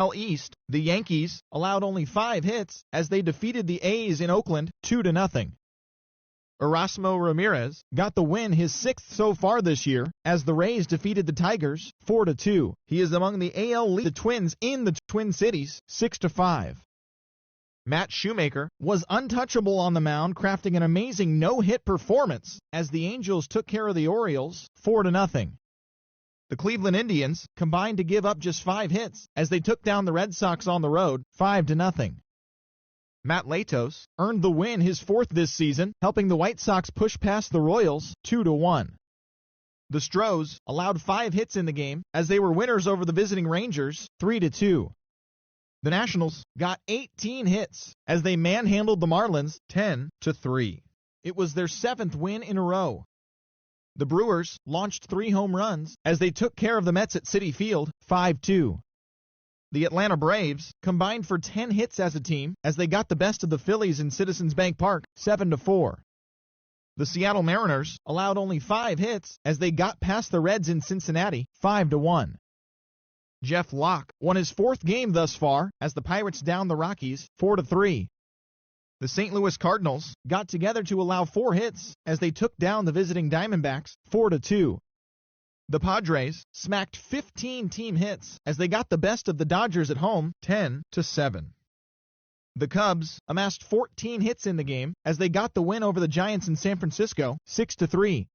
AL East, the Yankees allowed only 5 hits as they defeated the A's in Oakland 2-0. Erasmo Ramirez got the win, his 6th so far this year, as the Rays defeated the Tigers 4-2. He is among the AL lead, the Twins in the Twin Cities 6-5. Matt Shoemaker was untouchable on the mound, crafting an amazing no-hit performance as the Angels took care of the Orioles 4-0. The Cleveland Indians combined to give up just 5 hits as they took down the Red Sox on the road 5-0. Matt Latos earned the win, his 4th this season, helping the White Sox push past the Royals 2-1. The Stros allowed 5 hits in the game as they were winners over the visiting Rangers 3-2. The Nationals got 18 hits as they manhandled the Marlins 10-3. It was their 7th win in a row. The Brewers launched 3 home runs as they took care of the Mets at Citi Field 5-2. The Atlanta Braves combined for 10 hits as a team as they got the best of the Phillies in Citizens Bank Park 7-4. The Seattle Mariners allowed only 5 hits as they got past the Reds in Cincinnati 5-1. Jeff Locke won his 4th game thus far as the Pirates downed the Rockies 4-3. The St. Louis Cardinals got together to allow 4 hits as they took down the visiting Diamondbacks 4-2. The Padres smacked 15 team hits as they got the best of the Dodgers at home 10-7. The Cubs amassed 14 hits in the game as they got the win over the Giants in San Francisco 6-3.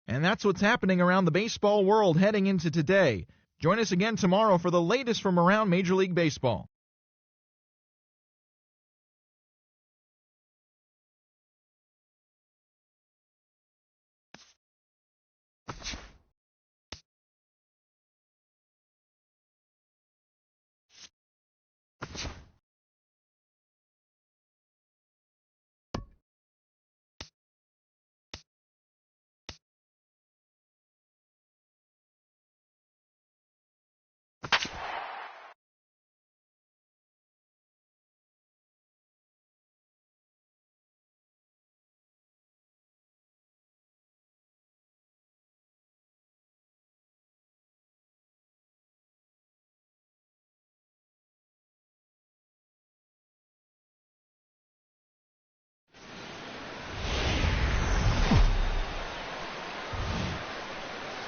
And that's what's happening around the baseball world heading into today. Join us again tomorrow for the latest from around Major League Baseball.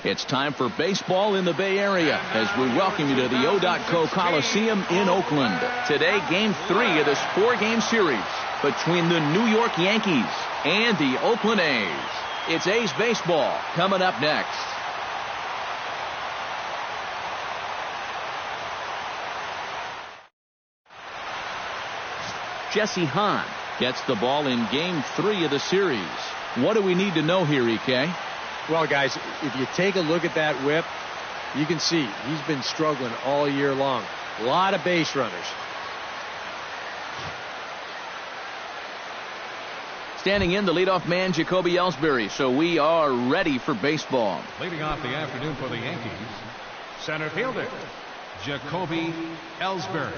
It's time for baseball in the Bay Area as we welcome you to the O.Co Coliseum in Oakland. Today, Game 3 of this 4-game series between the New York Yankees and the Oakland A's. It's A's baseball coming up next. Jesse Hahn gets the ball in Game 3 of the series. What do we need to know here, EK? Well, guys, if you take a look at that whip, you can see he's been struggling all year long. A lot of base runners. Standing in, the leadoff man, Jacoby Ellsbury. So we are ready for baseball. Leading off the afternoon for the Yankees, center fielder, Jacoby Ellsbury.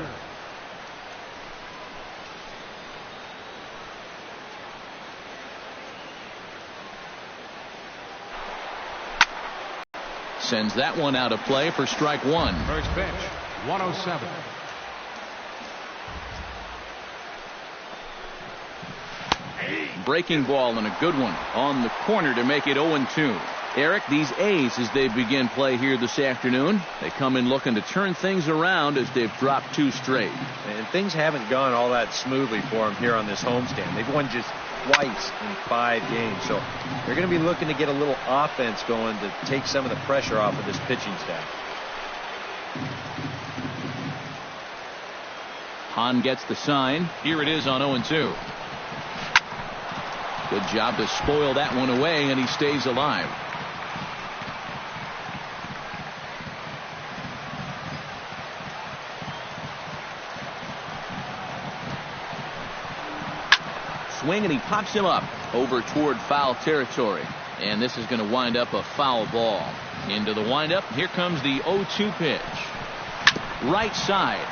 Sends that one out of play for strike 1. First pitch, 107. Breaking ball and a good one on the corner to make it 0-2. Eric, these A's, as they begin play here this afternoon, they come in looking to turn things around as they've dropped 2 straight. And things haven't gone all that smoothly for them here on this homestand. They've won just twice in 5 games. So they're going to be looking to get a little offense going to take some of the pressure off of this pitching staff. Hahn gets the sign. Here it is on 0-2. Good job to spoil that one away, and he stays alive. Swing, and he pops him up over toward foul territory. And this is going to wind up a foul ball. Into the windup. Here comes the 0-2 pitch. Right side.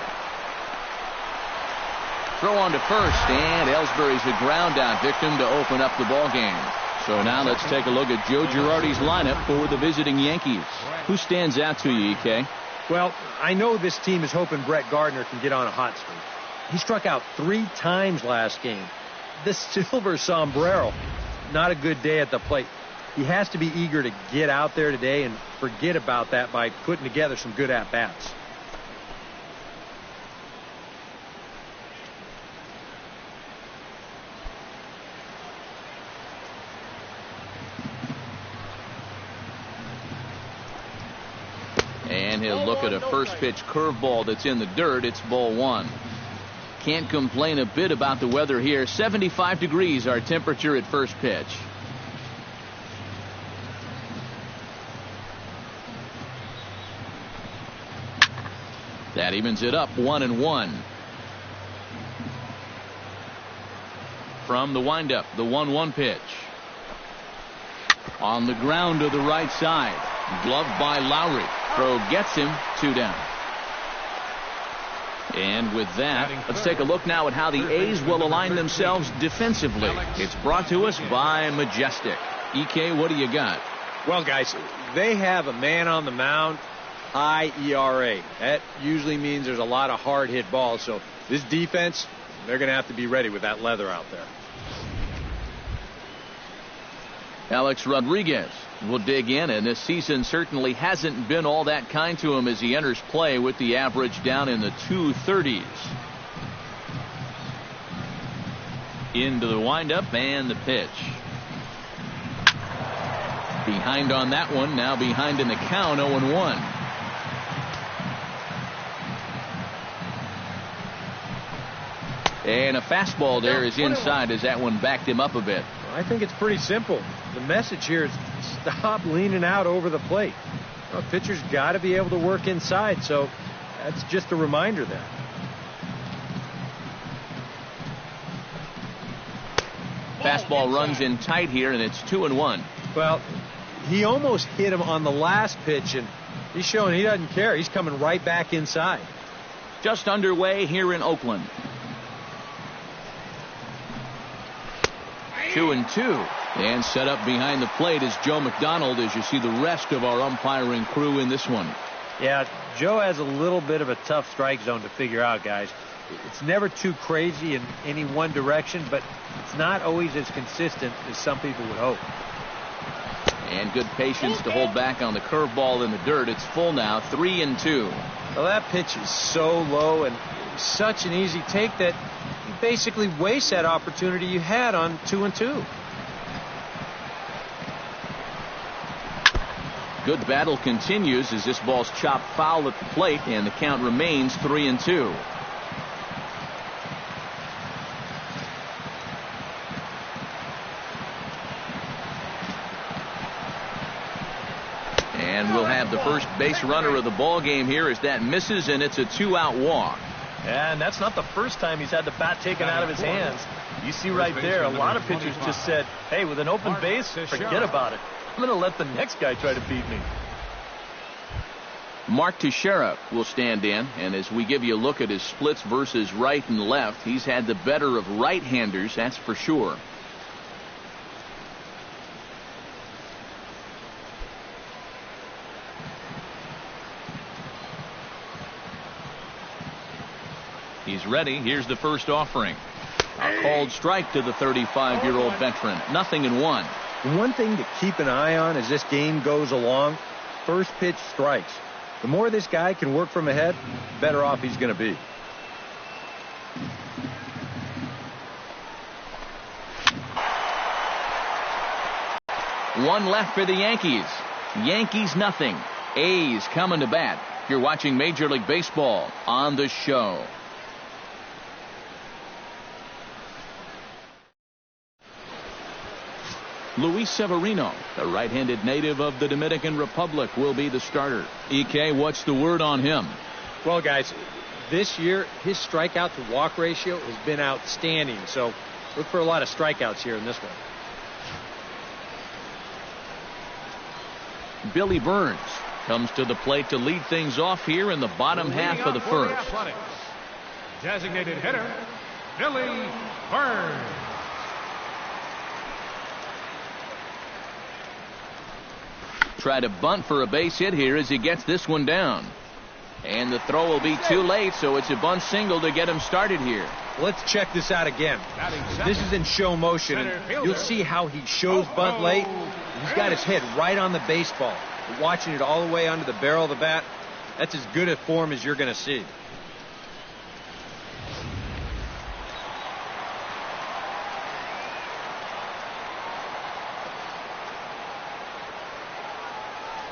Throw on to first, and Ellsbury's a ground out victim to open up the ball game. So now let's take a look at Joe Girardi's lineup for the visiting Yankees. Who stands out to you, EK? Well, I know this team is hoping Brett Gardner can get on a hot streak. He struck out 3 times last game. This silver sombrero, not a good day at the plate. He has to be eager to get out there today and forget about that by putting together some good at-bats. And he'll look at a first pitch curveball that's in the dirt. It's ball 1. Can't complain a bit about the weather here. 75 degrees our temperature at first pitch. That evens it up 1-1. From the windup, the 1-1 pitch. On the ground to the right side. Gloved by Lowry. Throw gets him, 2 down. And with that, let's take a look now at how the A's will align themselves defensively. It's brought to us by Majestic. EK, what do you got? Well, guys, they have a man on the mound, high ERA. That usually means there's a lot of hard hit balls. So this defense, they're going to have to be ready with that leather out there. Alex Rodriguez will dig in, and this season certainly hasn't been all that kind to him as he enters play with the average down in the 230s. Into the windup and the pitch. Behind on that one, now behind in the count, 0-1. And a fastball there is inside as that one backed him up a bit. I think it's pretty simple. The message here is stop leaning out over the plate. Well, pitcher's got to be able to work inside, so that's just a reminder there. Fastball runs in tight here, and it's 2-1. Well, he almost hit him on the last pitch, and he's showing he doesn't care. He's coming right back inside. Just underway here in Oakland. 2-2. And set up behind the plate is Joe McDonald as you see the rest of our umpiring crew in this one. Yeah, Joe has a little bit of a tough strike zone to figure out, guys. It's never too crazy in any one direction, but it's not always as consistent as some people would hope. And good patience to hold back on the curveball in the dirt. It's full now, 3-2. Well, that pitch is so low and such an easy take that you basically waste that opportunity you had on 2-2. Good battle continues as this ball's chopped foul at the plate, and the count remains 3-2. And we'll have the first base runner of the ball game here as that misses, and it's a 2-out walk. And that's not the first time he's had the bat taken out of his hands. You see right there, a lot of pitchers just said, hey, with an open base, forget about it. I'm going to let the next guy try to beat me. Mark Teixeira will stand in, and as we give you a look at his splits versus right and left, he's had the better of right-handers, that's for sure. He's ready. Here's the first offering. A called strike to the 35-year-old veteran. 0-1. One thing to keep an eye on as this game goes along, first pitch strikes. The more this guy can work from ahead, the better off he's going to be. One left for the Yankees. Yankees nothing. A's coming to bat. You're watching Major League Baseball on the show. Luis Severino, the right-handed native of the Dominican Republic, will be the starter. EK, what's the word on him? Well, guys, this year his strikeout to walk ratio has been outstanding, so look for a lot of strikeouts here in this one. Billy Burns comes to the plate to lead things off here in the bottom half of the first. Designated hitter, Billy Burns. Try to bunt for a base hit here as he gets this one down. And the throw will be too late, so it's a bunt single to get him started here. Let's check this out again. This is in show motion, and you'll see how he shows bunt late. He's got his head right on the baseball, watching it all the way under the barrel of the bat. That's as good a form as you're going to see.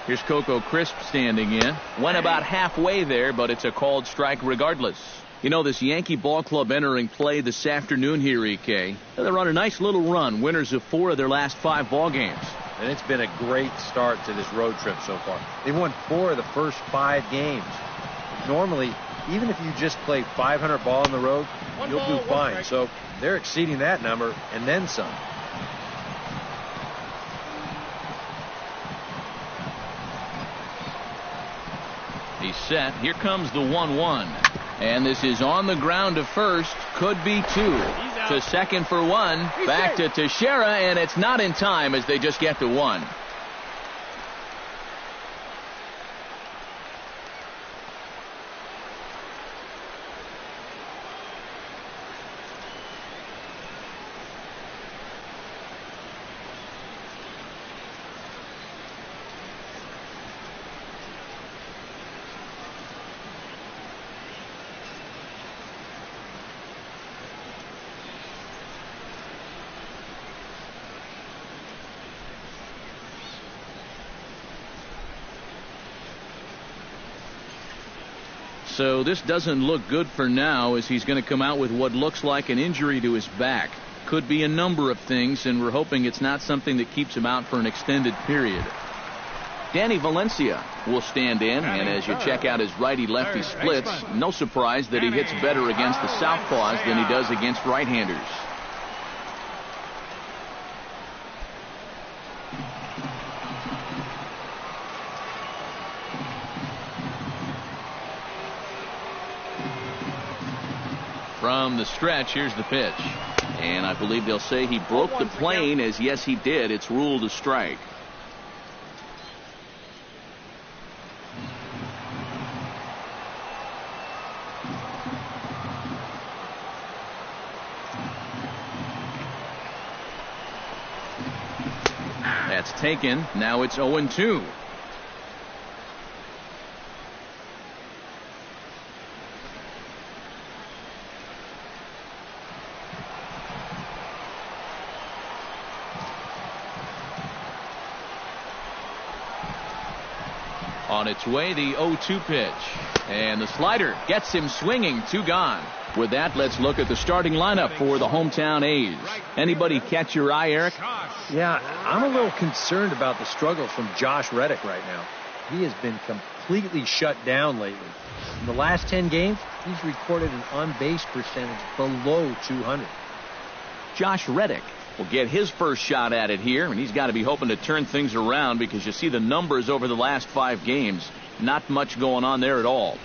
Here's Coco Crisp standing in. Went about halfway there, but it's a called strike regardless. You know, this Yankee ball club entering play this afternoon here, EK. They're on a nice little run, winners of 4 of their last 5 ball games. And it's been a great start to this road trip so far. They've won 4 of the first 5 games. Normally, even if you just play 500 ball on the road, you'll do fine. So they're exceeding that number and then some. He's set. Here comes the 1-1. And this is on the ground to first. Could be 2. To second for 1. Back to Teixeira, and it's not in time as they just get to 1. So this doesn't look good for now, as he's going to come out with what looks like an injury to his back. Could be a number of things, and we're hoping it's not something that keeps him out for an extended period. Danny Valencia will stand in, and as you check out his righty-lefty splits, no surprise that he hits better against the southpaws than he does against right-handers. From the stretch, here's the pitch. And I believe they'll say he broke the plane, as yes, he did. It's ruled a strike. That's taken. Now it's 0-2. On its way, the 0-2 pitch. And the slider gets him swinging. 2 gone. With that, let's look at the starting lineup for the hometown A's. Anybody catch your eye, Eric? Yeah, I'm a little concerned about the struggles from Josh Reddick right now. He has been completely shut down lately. In the last 10 games, he's recorded an on-base percentage below 200. Josh Reddick will get his first shot at it here, and he's got to be hoping to turn things around, because you see the numbers over the last 5 games. Not much going on there at all.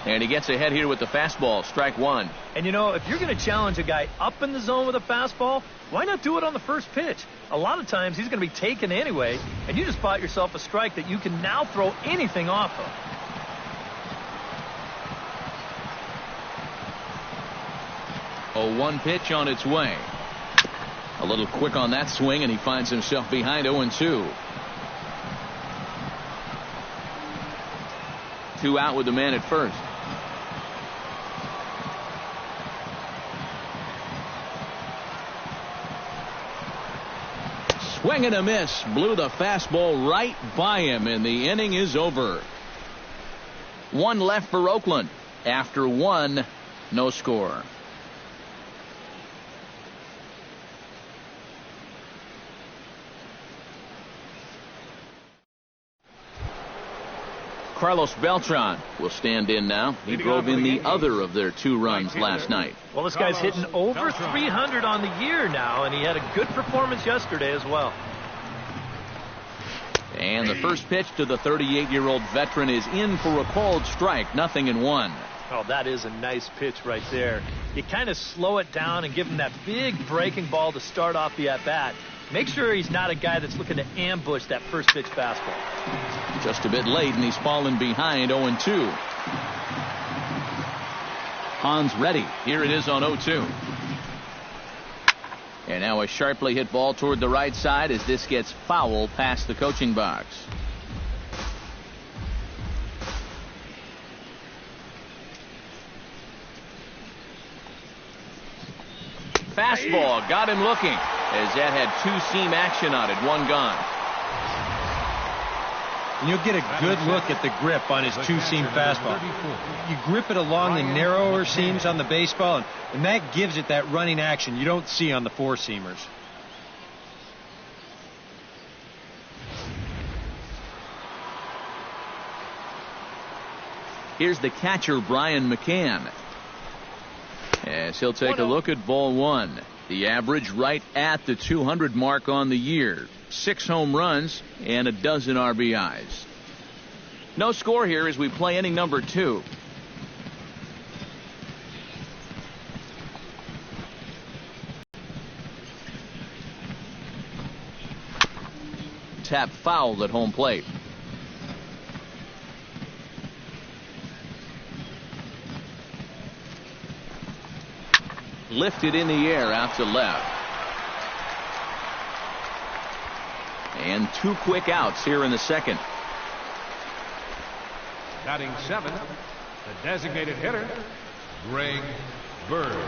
And he gets ahead here with the fastball. Strike 1. And you know, if you're going to challenge a guy up in the zone with a fastball, why not do it on the first pitch? A lot of times he's going to be taken anyway, and you just bought yourself a strike that you can now throw anything off of. 0-1 pitch on its way. A little quick on that swing, and he finds himself behind 0-2. 2 out with the man at first. Swing and a miss. Blew the fastball right by him, and the inning is over. 1 left for Oakland. After 1, no score. Carlos Beltran will stand in now. He drove in the other of their 2 runs last night. Well, this guy's hitting over 300 on the year now, and he had a good performance yesterday as well. And the first pitch to the 38-year-old veteran is in for a called strike. 0-1. Oh, that is a nice pitch right there. You kind of slow it down and give him that big breaking ball to start off the at-bat. Make sure he's not a guy that's looking to ambush that first pitch fastball. Just a bit late, and he's fallen behind 0-2. Hans ready. Here it is on 0-2. And now a sharply hit ball toward the right side as this gets foul past the coaching box. Fastball got him looking as that had two-seam action on it. One gone. And you'll get a good look at the grip on his two-seam fastball. You grip it along the narrower seams on the baseball, and that gives it that running action you don't see on the four-seamers. Here's the catcher, Brian McCann. As he'll take a look at ball one. The average right at the 200 mark on the year. 6 home runs and a dozen RBIs. No score here as we play inning number 2. Tap fouled at home plate. Lifted in the air out to left. And 2 quick outs here in the second. Batting 7, the designated hitter, Greg Bird.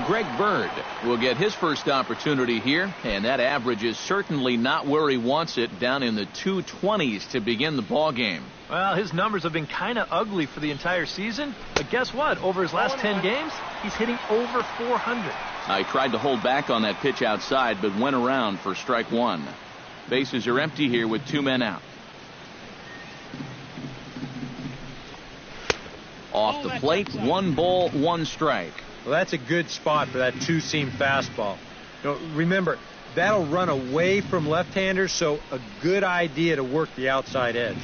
Greg Bird will get his first opportunity here, and that average is certainly not where he wants it, down in the 220s to begin the ball game. Well, his numbers have been kind of ugly for the entire season, but guess what? Over his last 10 games, he's hitting over 400. I tried to hold back on that pitch outside, but went around for strike 1. Bases are empty here with 2 men out. Off the plate, 1 ball, 1 strike. Well, that's a good spot for that two-seam fastball. Remember, that'll run away from left-handers, so a good idea to work the outside edge.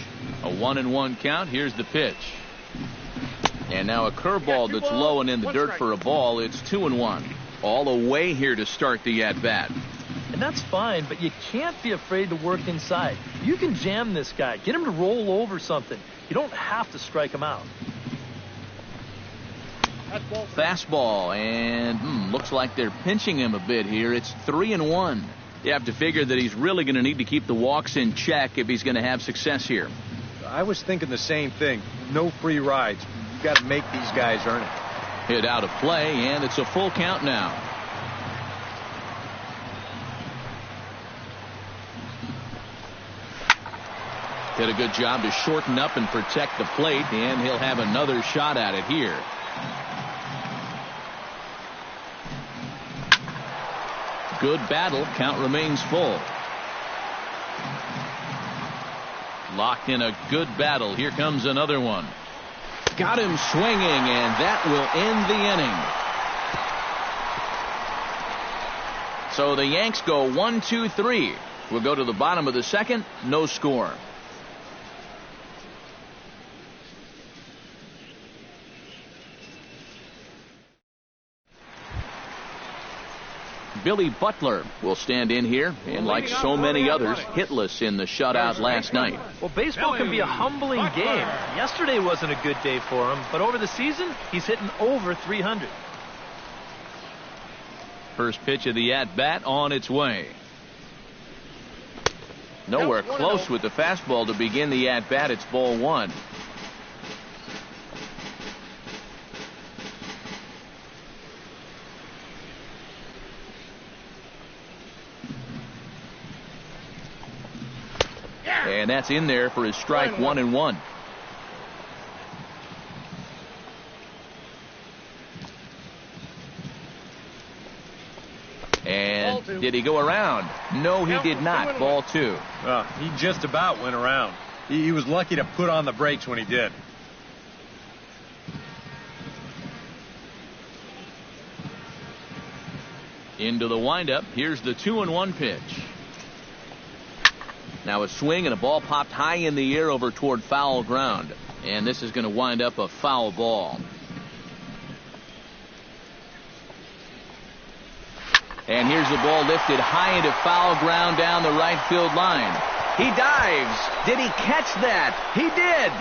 A 1-1 count. Here's the pitch. And now a curveball that's low and in the dirt for a ball. It's 2-1. All away here to start the at-bat. And that's fine, but you can't be afraid to work inside. You can jam this guy. Get him to roll over something. You don't have to strike him out. Fastball, and looks like they're pinching him a bit here. It's 3-1. You have to figure that he's really going to need to keep the walks in check if he's going to have success here. I was thinking the same thing. No free rides. You've got to make these guys earn it. Hit out of play, and it's a full count now. Did a good job to shorten up and protect the plate, and he'll have another shot at it here. Good battle. Count remains full. Locked in a good battle. Here comes another one. Got him swinging, and that will end the inning. So the Yanks go 1-2-3. We'll go to the bottom of the second. No score. Billy Butler will stand in here, and like so many others, hitless in the shutout last night. Well, baseball can be a humbling game. Yesterday wasn't a good day for him, but over the season, he's hitting over 300. First pitch of the at-bat on its way. Nowhere close with the fastball to begin the at-bat. It's ball 1. And that's in there for his strike 1-1. And did he go around? No, he did not. Ball 2. He just about went around. He was lucky to put on the brakes when he did. Into the windup. Here's the 2-1 pitch. Now a swing and a ball popped high in the air over toward foul ground. And this is going to wind up a foul ball. And here's the ball lifted high into foul ground down the right field line. He dives. Did he catch that? He did.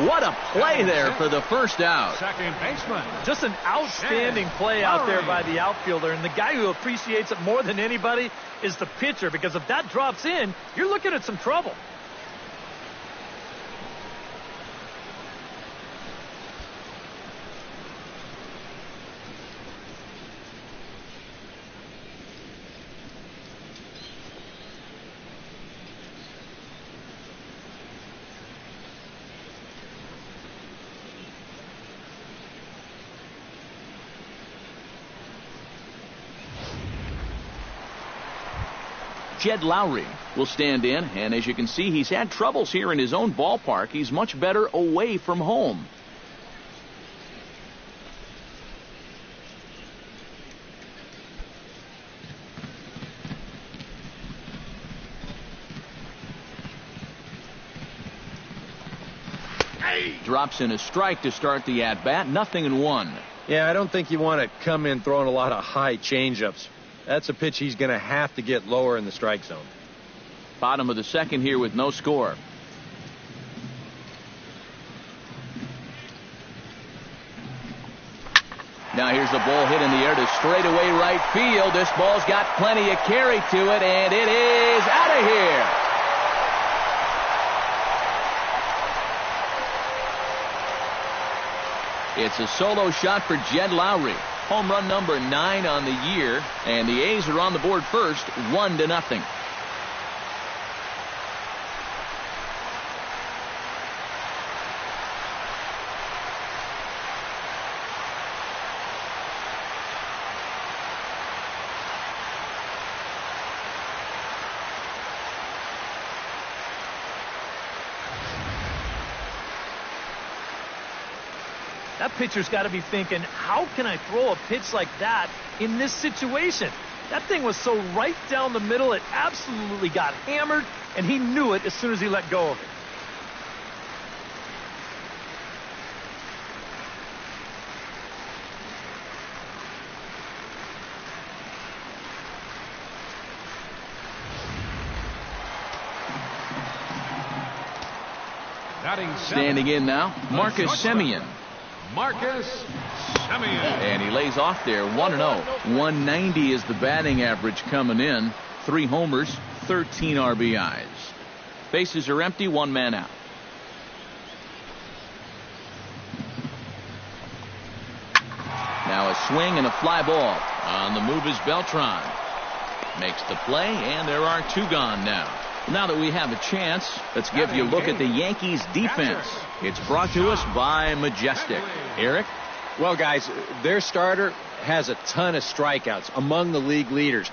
What a play there for the first out. Second baseman. Just an outstanding play out there by the outfielder. And the guy who appreciates it more than anybody is the pitcher, because if that drops in, you're looking at some trouble. Jed Lowry will stand in, and as you can see, he's had troubles here in his own ballpark. He's much better away from home. Drops in a strike to start the at-bat. 0-1. Yeah, I don't think you want to come in throwing a lot of high changeups. That's a pitch he's going to have to get lower in the strike zone. Bottom of the second here with no score. Now here's the ball hit in the air to straightaway right field. This ball's got plenty of carry to it, and it is out of here. It's a solo shot for Jed Lowry. Home run number 9 on the year, and the A's are on the board first, 1-0. That pitcher's got to be thinking, how can I throw a pitch like that in this situation? That thing was so right down the middle, it absolutely got hammered, and he knew it as soon as he let go of it. Standing in now, Marcus Semien. Marcus Semien. And he lays off there, 1-0. 190 is the batting average coming in. 3 homers, 13 RBIs. Bases are empty, 1 man out. Now a swing and a fly ball. On the move is Beltran. Makes the play, and there are 2 gone now. Now that we have a chance, let's give you a look at the Yankees defense. It's brought to us by Majestic. Eric? Well, guys, their starter has a ton of strikeouts, among the league leaders.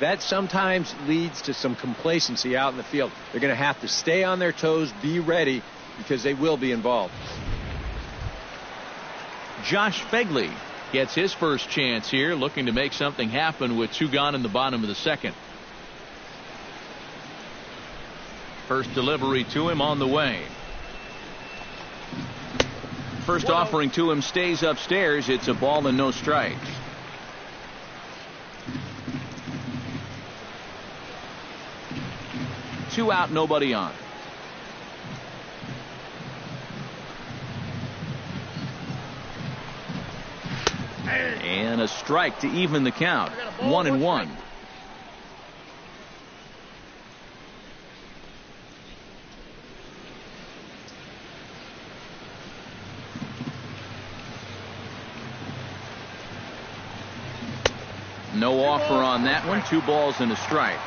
That sometimes leads to some complacency out in the field. They're going to have to stay on their toes, be ready, because they will be involved. Josh Fegley gets his first chance here, looking to make something happen with 2 gone in the bottom of the second. First delivery to him on the way. First offering to him stays upstairs. It's a ball and no strikes. Two out, nobody on. And a strike to even the count. 1-1. No offer on that one. 2 balls and a strike.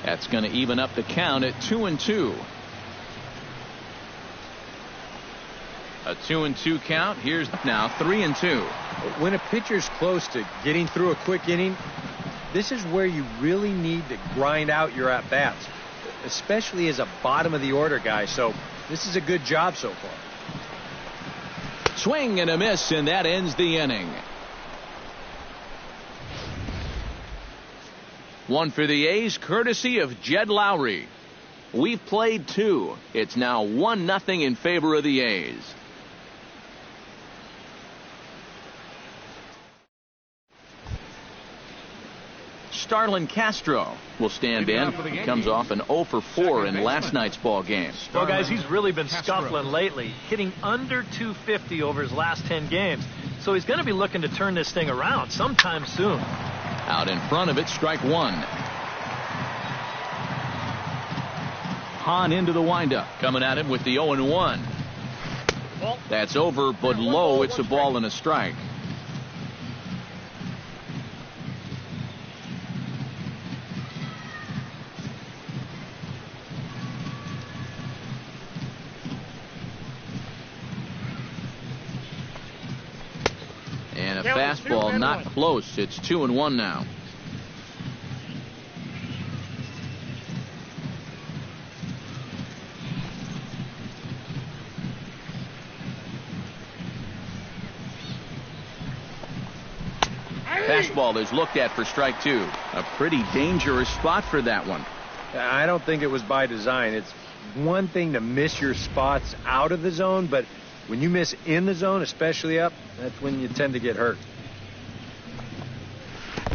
That's going to even up the count at 2-2. A 2-2 count. Here's now 3-2. When a pitcher's close to getting through a quick inning, this is where you really need to grind out your at-bats. especially as a bottom of the order guy. So this is a good job so far. Swing and a miss, and that ends the inning. One for the A's, courtesy of Jed Lowry. We've played 2. It's now 1-0 in favor of the A's. Starlin Castro will stand in. Comes off an 0 for 4 in last night's ball game. Well, guys, he's really been scuffling lately, hitting under 250 over his last 10 games. So he's going to be looking to turn this thing around sometime soon. Out in front of it, strike 1. Hahn into the windup. Coming at him with the 0-1. That's over, but low. It's a ball and a strike. And a fastball not close. It's 2-1 now. Fastball is looked at for strike 2. A pretty dangerous spot for that one. I don't think it was by design. It's one thing to miss your spots out of the zone, but when you miss in the zone, especially up, that's when you tend to get hurt.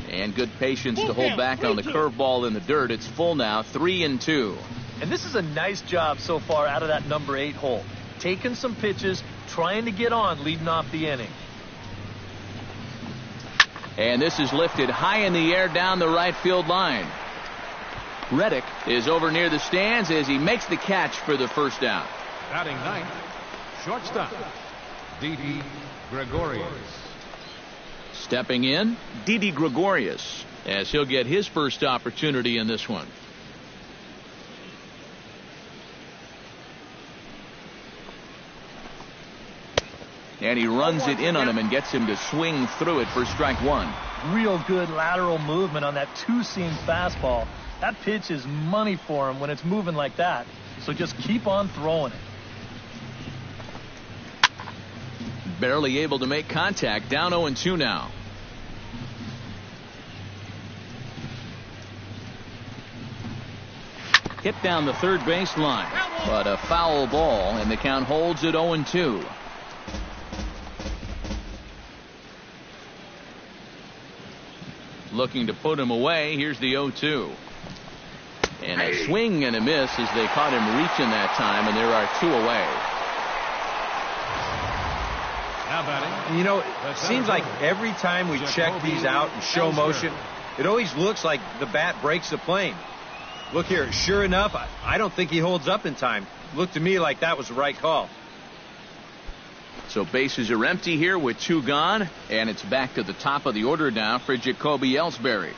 And good patience to hold back on the curveball in the dirt. It's full now, 3-2. And this is a nice job so far out of that number 8 hole. Taking some pitches, trying to get on, leading off the inning. And this is lifted high in the air down the right field line. Reddick is over near the stands as he makes the catch for the first down. Batting ninth, shortstop, Didi Gregorius. Stepping in, Didi Gregorius, as he'll get his first opportunity in this one. And he runs it in on him and gets him to swing through it for strike 1. Real good lateral movement on that 2-seam fastball. That pitch is money for him when it's moving like that. So just keep on throwing it. Barely able to make contact. Down 0-2 now. Hit down the third base line, but a foul ball, and the count holds at 0-2. Looking to put him away. Here's the 0-2. And a swing and a miss as they caught him reaching that time, and there are 2 away. Now batting. You know, it seems like every time we check these out and show motion, it always looks like the bat breaks the plane. Look here, sure enough, I don't think he holds up in time. Looked to me like that was the right call. So bases are empty here with 2 gone, and it's back to the top of the order now for Jacoby Ellsbury.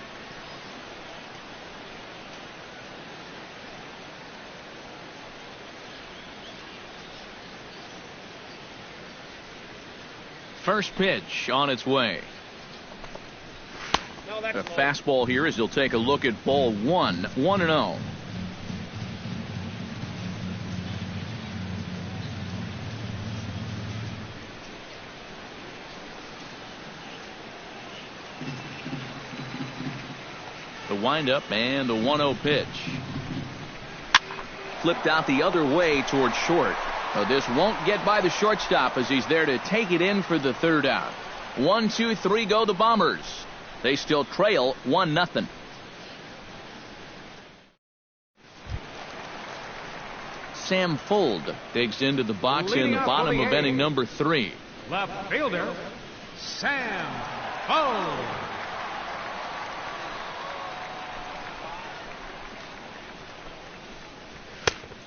First pitch on its way. A fastball here as he'll take a look at ball 1, 1-0. The windup and the 1-0 pitch. Flipped out the other way towards short. This won't get by the shortstop as he's there to take it in for the third out. 1, 2, 3 go the Bombers. They still trail 1-0. Sam Fuld digs into the box in the bottom of inning number 3. Left fielder, Sam Fuld.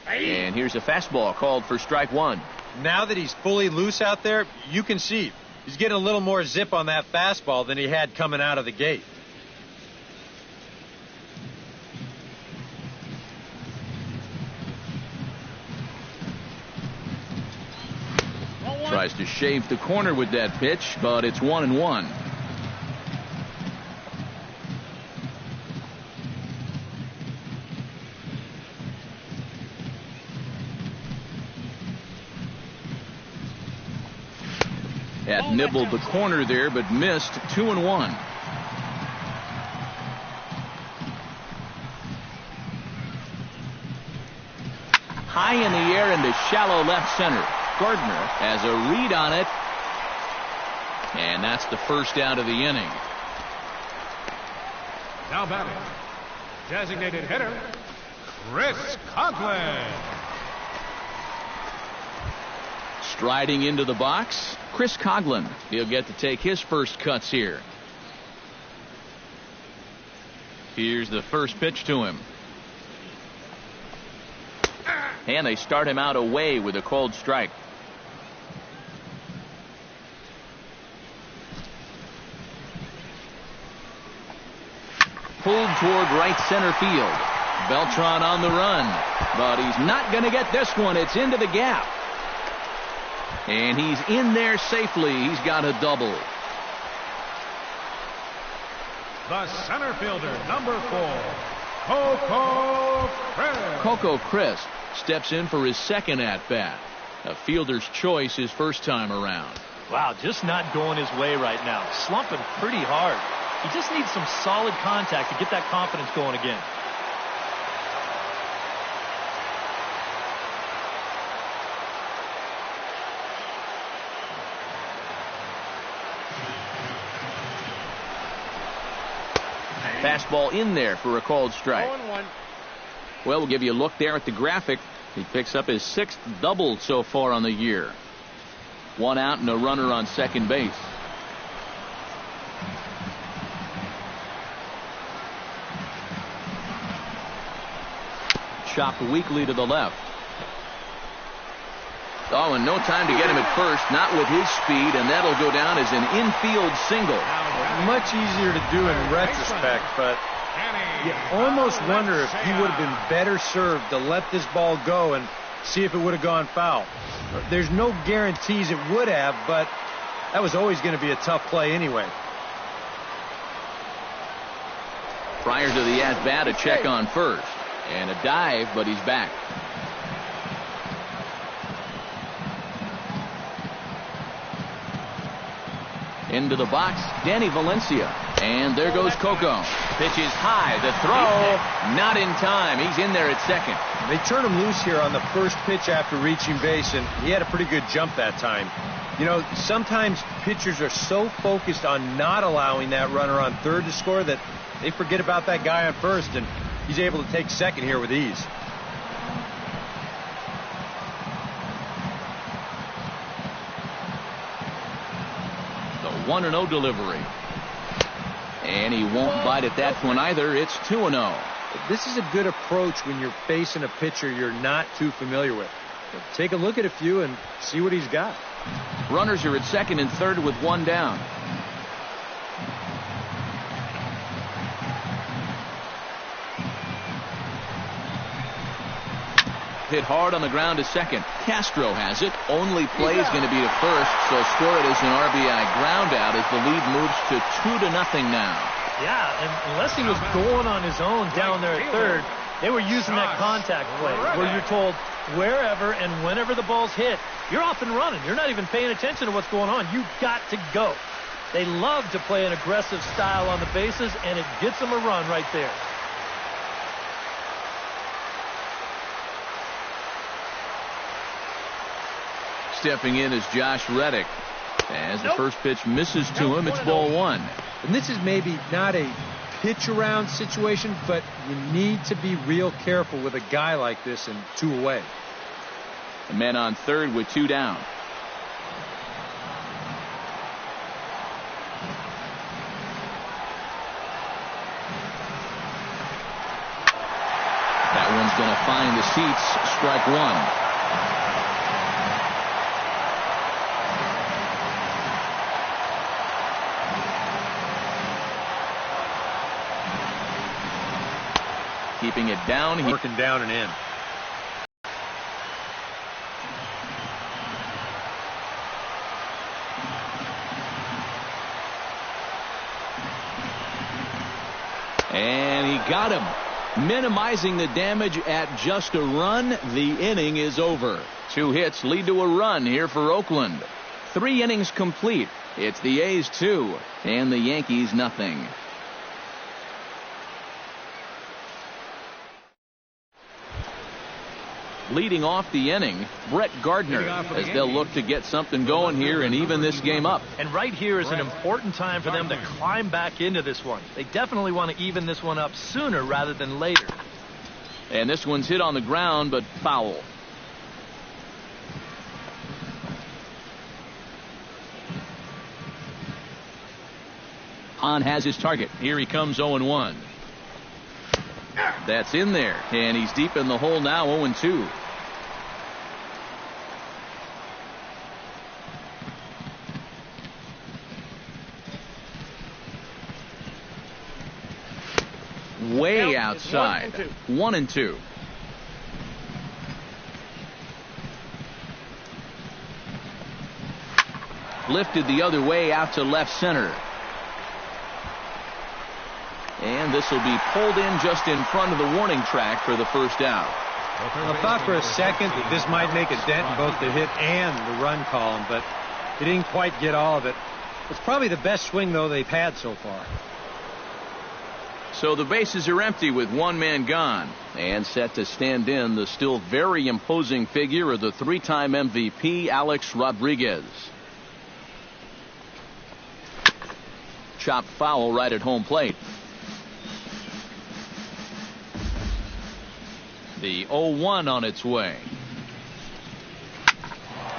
And here's a fastball called for strike 1. Now that he's fully loose out there, you can see he's getting a little more zip on that fastball than he had coming out of the gate. Tries to shave the corner with that pitch, but it's 1-1. Nibbled the corner there, but missed 2-1. High in the air into shallow left center. Gardner has a read on it. And that's the first out of the inning. Now batting, designated hitter, Chris Conklin. Striding into the box, Chris Coghlan. He'll get to take his first cuts here. Here's the first pitch to him. And they start him out away with a cold strike. Pulled toward right center field. Beltran on the run, but he's not going to get this one. It's into the gap. And he's in there safely. He's got a double. The center fielder, number 4, Coco Crisp. Coco Crisp steps in for his second at-bat. A fielder's choice his first time around. Wow, just not going his way right now. Slumping pretty hard. He just needs some solid contact to get that confidence going again. Fastball in there for a called strike. Well, we'll give you a look there at the graphic. He picks up his 6th double so far on the year. 1 out and a runner on second base. Chopped weakly to the left. Oh, and no time to get him at first, not with his speed, and that'll go down as an infield single. Much easier to do in retrospect, but you almost wonder if he would have been better served to let this ball go and see if it would have gone foul. There's no guarantees it would have, but that was always going to be a tough play anyway. Prior to the at-bat, a check on first. And a dive, but he's back. Into the box, Danny Valencia. And there goes Coco. Pitch is high. The throw, not in time. He's in there at second. They turned him loose here on the first pitch after reaching base, and he had a pretty good jump that time. You know, sometimes pitchers are so focused on not allowing that runner on third to score that they forget about that guy on first, and he's able to take second here with ease. The 1-0 delivery. And he won't bite at that one either. It's 2-0. This is a good approach when you're facing a pitcher you're not too familiar with. Take a look at a few and see what he's got. Runners are at second and third with 1 down. Hit hard on the ground to second. Castro has it. Only play is going to be to first, so score it as an RBI ground out as the lead moves to 2-0 now. Yeah, and unless he was going on his own down there at third, they were using that contact play where you're told wherever and whenever the ball's hit, you're off and running. You're not even paying attention to what's going on. You've got to go. They love to play an aggressive style on the bases, and it gets them a run right there. Stepping in is Josh Reddick. As the first pitch misses to him, it's ball 1. And this is maybe not a pitch around situation, but you need to be real careful with a guy like this and 2 away. The man on third with 2 down. That one's going to find the seats. Strike 1. Keeping it down. Working down and in. And he got him. Minimizing the damage at just a run. The inning is over. 2 hits lead to a run here for Oakland. 3 innings complete. It's the A's 2 and the Yankees nothing. Leading off the inning, Brett Gardner, as they'll look to get something going here and even this game up. And right here is an important time for them to climb back into this one. They definitely want to even this one up sooner rather than later. And this one's hit on the ground, but foul. Hahn has his target. Here he comes 0-1. That's in there, and he's deep in the hole now, 0-2. Way outside, 1-2. Lifted the other way out to left center. And this will be pulled in just in front of the warning track for the first out. I thought for a second that this might make a dent in both the hit and the run column, but it didn't quite get all of it. It's probably the best swing, though, they've had so far. So the bases are empty with one man gone. And set to stand in the still very imposing figure of the 3-time MVP, Alex Rodriguez. Chopped foul right at home plate. The 0-1 on its way.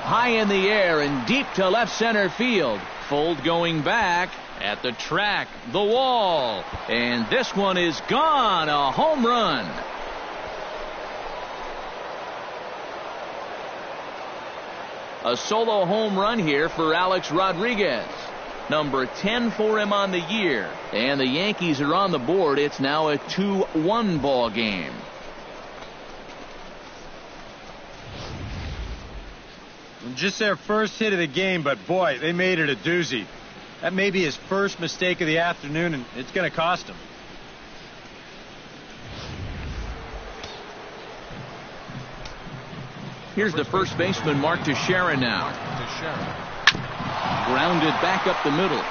High in the air and deep to left center field. Fold going back at the track, the wall. And this one is gone. A home run. A solo home run here for Alex Rodriguez. Number 10 for him on the year. And the Yankees are on the board. It's now a 2-1 ball game. Just their first hit of the game, but boy, they made it a doozy. That may be his first mistake of the afternoon, and it's going to cost him. Here's the first baseman, Mark Teixeira now. Grounded back up the middle.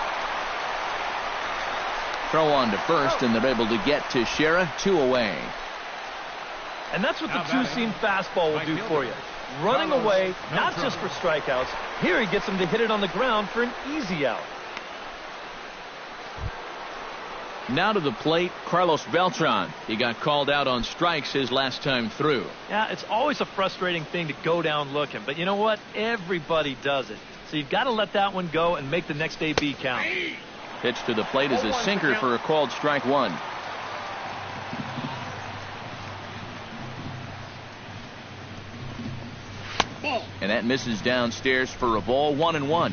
Throw on to first, and they're able to get Teixeira 2 away. And that's what the two-seam fastball will do for you. Running away, not just for strikeouts. Here he gets him to hit it on the ground for an easy out. Now to the plate, Carlos Beltran. He got called out on strikes his last time through. Yeah, it's always a frustrating thing to go down looking, but you know what? Everybody does it. So you've got to let that one go and make the next AB count. Pitch to the plate is a sinker for a called strike 1. And that misses downstairs for a ball, 1-1.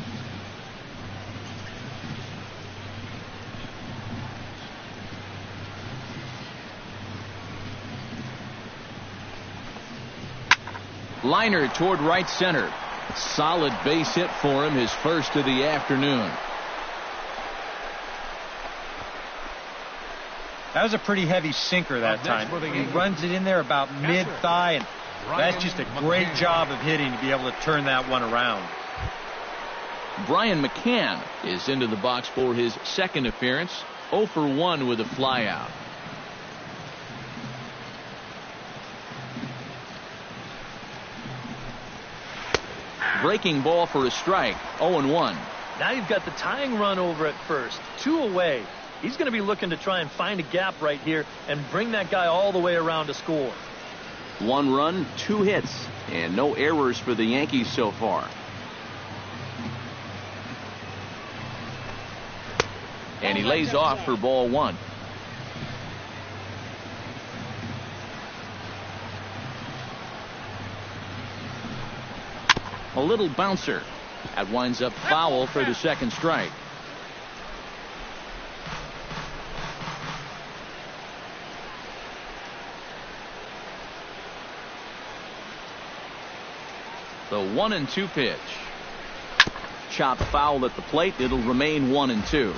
Liner toward right center. Solid base hit for him, his first of the afternoon. That was a pretty heavy sinker that time. He runs it in there about mid-thigh, and that's just a great job of hitting to be able to turn that one around. Brian McCann is into the box for his second appearance. 0 for 1 with a flyout. Breaking ball for a strike. 0-1. Now you've got the tying run over at first. 2 away. He's going to be looking to try and find a gap right here and bring that guy all the way around to score. 1 run, 2 hits, and no errors for the Yankees so far. And he lays off for ball 1. A little bouncer. That winds up foul for the second strike. The 1-2 pitch. Chopped foul at the plate. It'll remain 1-2.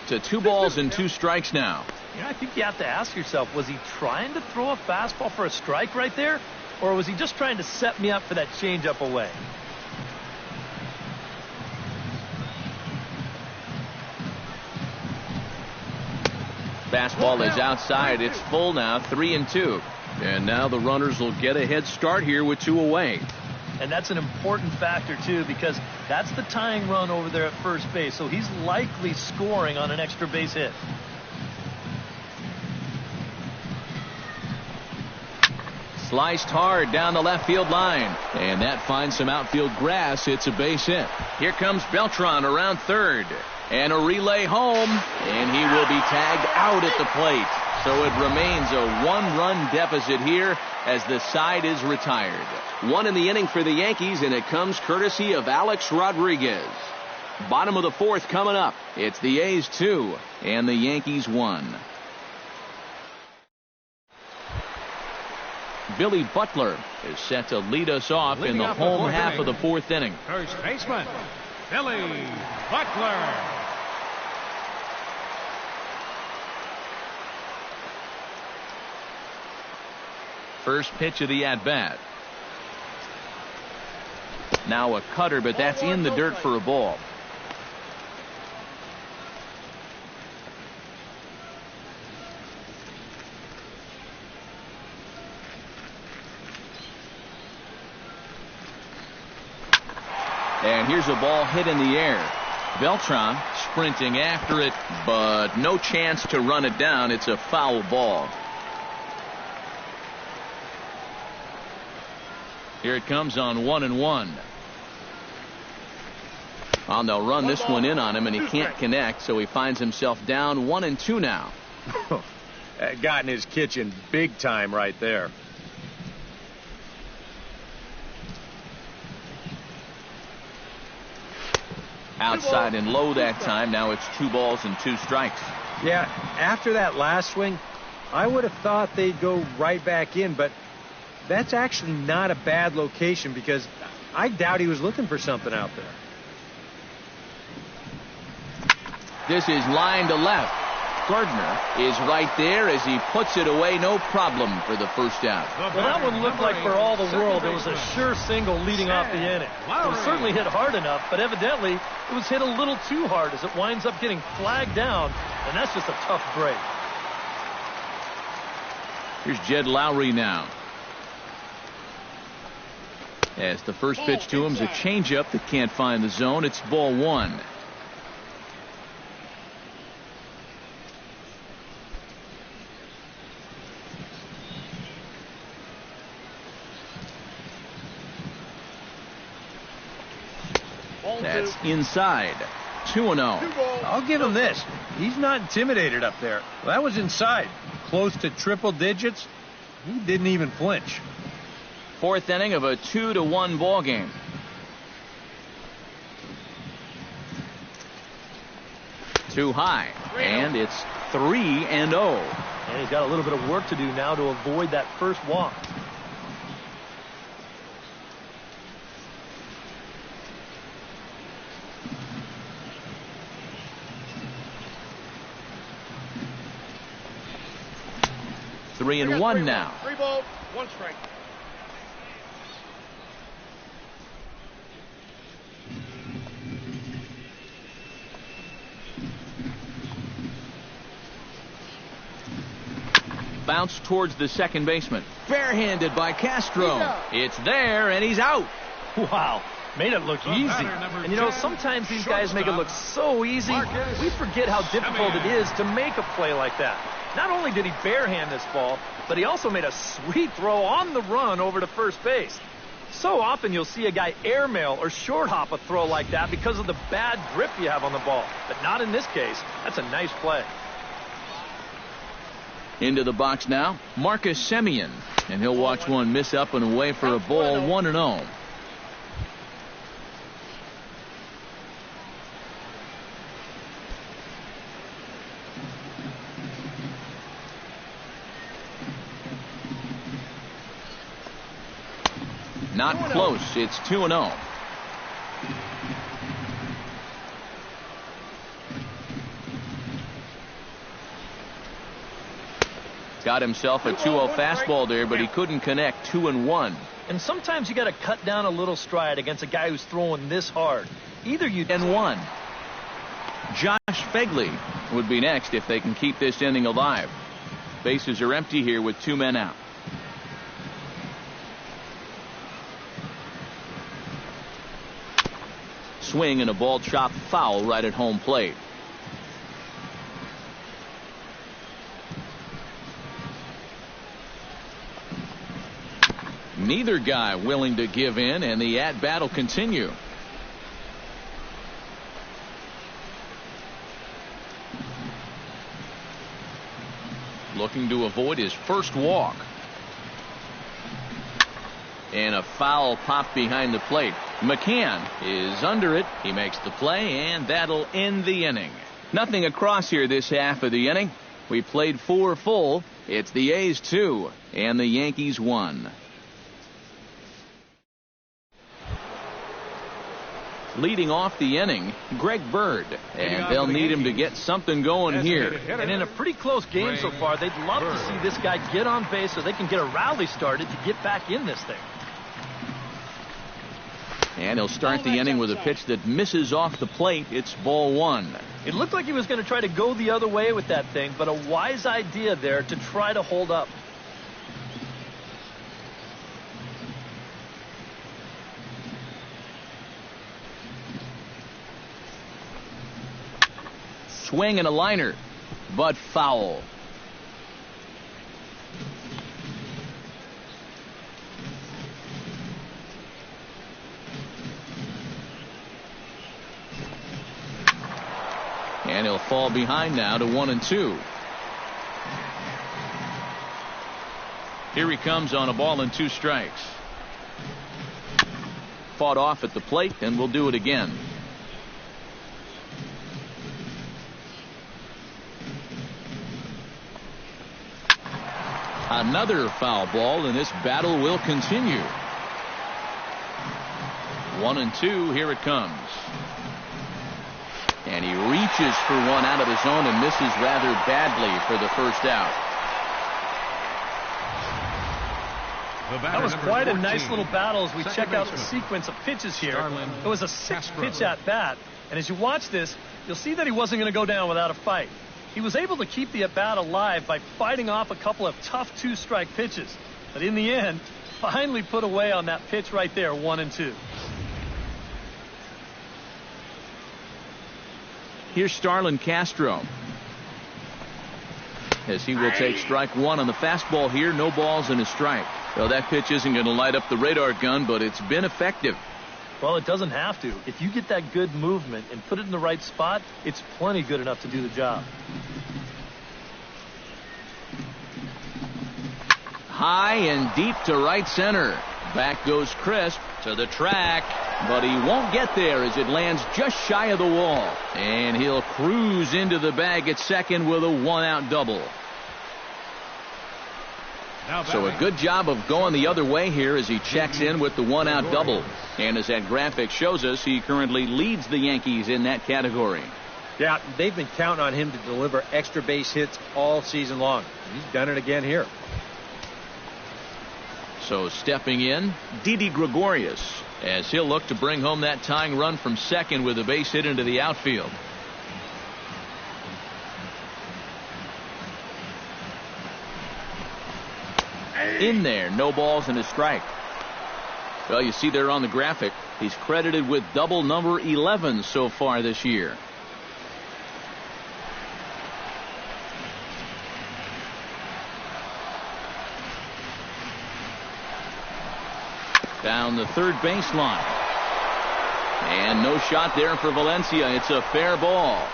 To 2 balls and 2 strikes now. I think you have to ask yourself, was he trying to throw a fastball for a strike right there? Or was he just trying to set me up for that changeup away? Fastball is outside. It's full now, 3-2. And now the runners will get a head start here with 2 away. And that's an important factor, too, because that's the tying run over there at first base. So he's likely scoring on an extra base hit. Sliced hard down the left field line. And that finds some outfield grass. It's a base hit. Here comes Beltran around third. And a relay home. And he will be tagged out at the plate. So it remains a 1-run deficit here as the side is retired. 1 in the inning for the Yankees, and it comes courtesy of Alex Rodriguez. Bottom of the 4th coming up. It's the A's 2 and the Yankees 1. Billy Butler is set to lead us off in the home half of the 4th inning. First baseman, Billy Butler. First pitch of the at-bat. Now a cutter, but that's in the dirt for a ball. And here's a ball hit in the air. Beltran sprinting after it, but no chance to run it down. It's a foul ball. Here it comes on 1-1. Well, they'll run this one in on him, and he can't connect, so he finds himself down 1-2 now. That got in his kitchen big time right there. Outside and low that time. Now it's 2 balls and 2 strikes. Yeah, after that last swing, I would have thought they'd go right back in, but that's actually not a bad location because I doubt he was looking for something out there. This is line to left. Gardner is right there as he puts it away. No problem for the first out. Well, that one looked like for all the world it was a sure single leading off the inning. It was certainly hit hard enough, but evidently it was hit a little too hard as it winds up getting flagged down, and that's just a tough break. Here's Jed Lowry now. As the first pitch to him is a changeup that can't find the zone. It's ball 1. That's inside. 2-0. I'll give him this. He's not intimidated up there. Well, that was inside. Close to triple digits. He didn't even flinch. 4th inning of a 2-1 ball game. Too high, and it's 3-0. And he's got a little bit of work to do now to avoid that first walk. Three and one now. 3 balls, 1 strike. Bounce towards the second baseman. Barehanded by Castro. It's there, and he's out. Wow. Made it look easy. And, you know, sometimes these guys make it look so easy, we forget how difficult it is to make a play like that. Not only did he barehand this ball, but he also made a sweet throw on the run over to first base. So often you'll see a guy airmail or short hop a throw like that because of the bad grip you have on the ball. But not in this case. That's a nice play. Into the box now, Marcus Semien. And he'll watch one miss up and away for a ball. 1-0. Not close. It's 2-0. Got himself a 2-0 fastball there, but he couldn't connect. 2-1. And sometimes you got to cut down a little stride against a guy who's throwing this hard. Either you... And 1. Josh Fegley would be next if they can keep this inning alive. Bases are empty here with 2 men out. Swing and a ball chopped foul right at home plate. Neither guy willing to give in, and the at-bat will continue. Looking to avoid his first walk. And a foul pop behind the plate. McCann is under it. He makes the play, and that'll end the inning. Nothing across here this half of the inning. We played 4 full. It's the A's 2 and the Yankees 1. Leading off the inning, Greg Bird, and they'll need him to get something going here. And in a pretty close game so far, they'd love to see this guy get on base so they can get a rally started to get back in this thing. And he'll start the inning with a pitch that misses off the plate. It's ball 1. It looked like he was going to try to go the other way with that thing, but a wise idea there to try to hold up. Swing and a liner, but foul. And he'll fall behind now to 1-2. Here he comes on a ball and 2 strikes. Fought off at the plate, and we'll do it again. Another foul ball, and this battle will continue. 1-2, here it comes. And he reaches for one out of his own and misses rather badly for the first out. That was quite a nice little battle as we check out the sequence of pitches here. It was a 6-pitch at bat, and as you watch this, you'll see that he wasn't going to go down without a fight. He was able to keep the at-bat alive by fighting off a couple of tough 2-strike pitches. But in the end, finally put away on that pitch right there, 1-2. Here's Starlin Castro. As he will take strike 1 on the fastball here. No balls and a strike. Well, that pitch isn't going to light up the radar gun, but it's been effective. Well, it doesn't have to. If you get that good movement and put it in the right spot, it's plenty good enough to do the job. High and deep to right center. Back goes Crisp to the track, but he won't get there as it lands just shy of the wall. And he'll cruise into the bag at second with a 1-out double. So a good job of going the other way here as he checks in with the 1-out double. And as that graphic shows us, he currently leads the Yankees in that category. Yeah, they've been counting on him to deliver extra base hits all season long. He's done it again here. So stepping in, Didi Gregorius, as he'll look to bring home that tying run from second with a base hit into the outfield. In there, no balls and a strike. Well, you see there on the graphic, he's credited with double number 11 so far this year. Down the third baseline. And no shot there for Valencia. It's a fair ball.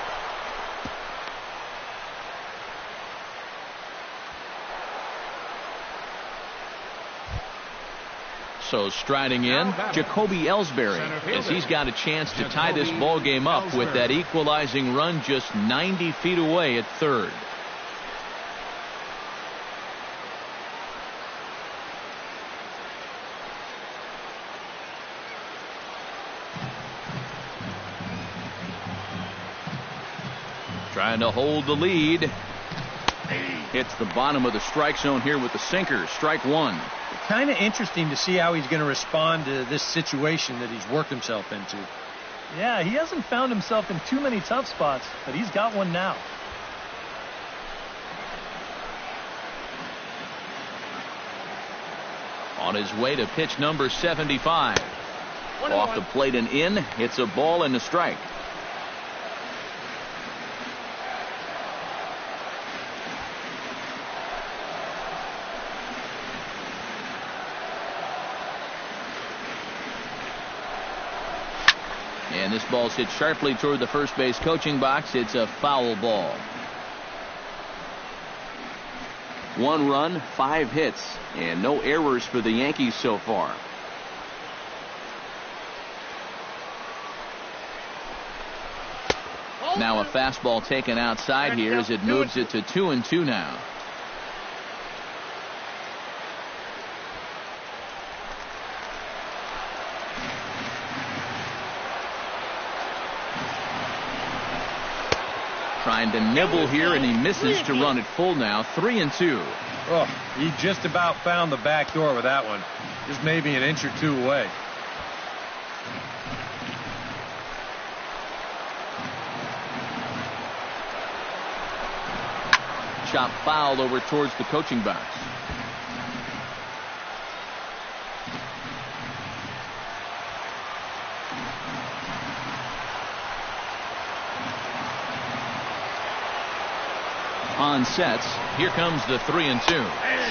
So striding in, Jacoby Ellsbury, as he's got a chance to tie this ball game up with that equalizing run just 90 feet away at third. Trying to hold the lead. Hits the bottom of the strike zone here with the sinker. Strike one. Kind of interesting to see how he's going to respond to this situation that he's worked himself into. Yeah, he hasn't found himself in too many tough spots, but he's got one now. On his way to pitch number 75. Off the plate and in. It's a ball and a strike. And this ball's hit sharply toward the first base coaching box. It's a foul ball. 1 run, 5 hits, and no errors for the Yankees so far. Now a fastball taken outside here as it moves it to 2-2 now. Trying to nibble here, and he misses to run it full now. 3-2. Oh, he just about found the back door with that one. Just maybe an inch or two away. Chop foul over towards the coaching box. On sets, here comes the 3-2.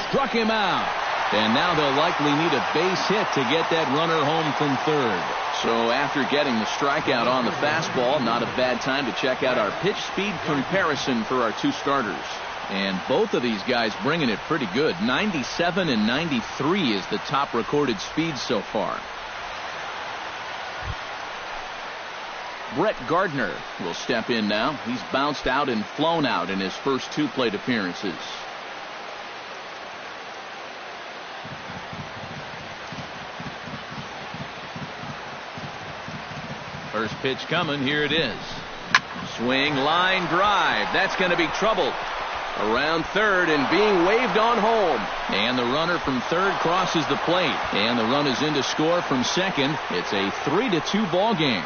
Struck him out. And now they'll likely need a base hit to get that runner home from third. So after getting the strikeout on the fastball, not a bad time to check out our pitch speed comparison for our two starters. And both of these guys bringing it pretty good. 97 and 93 is the top recorded speed so far. Brett Gardner will step in now. He's bounced out and flown out in his first 2 plate appearances. First pitch coming. Here it is. Swing, line drive. That's going to be trouble. Around third and being waved on home. And the runner from third crosses the plate. And the run is in to score from second. It's a 3-2 ball game.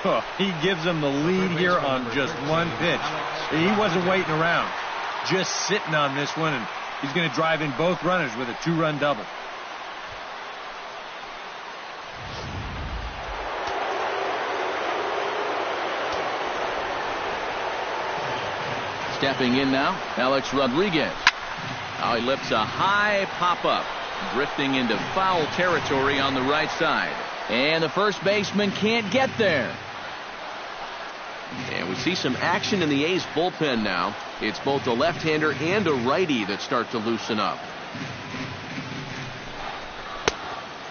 Oh, he gives them the lead here on just one pitch. He wasn't waiting around. Just sitting on this one, and he's going to drive in both runners with a 2-run double. Stepping in now, Alex Rodriguez. Now he lifts a high pop-up, drifting into foul territory on the right side. And the first baseman can't get there. And we see some action in the A's bullpen now. It's both a left-hander and a righty that start to loosen up.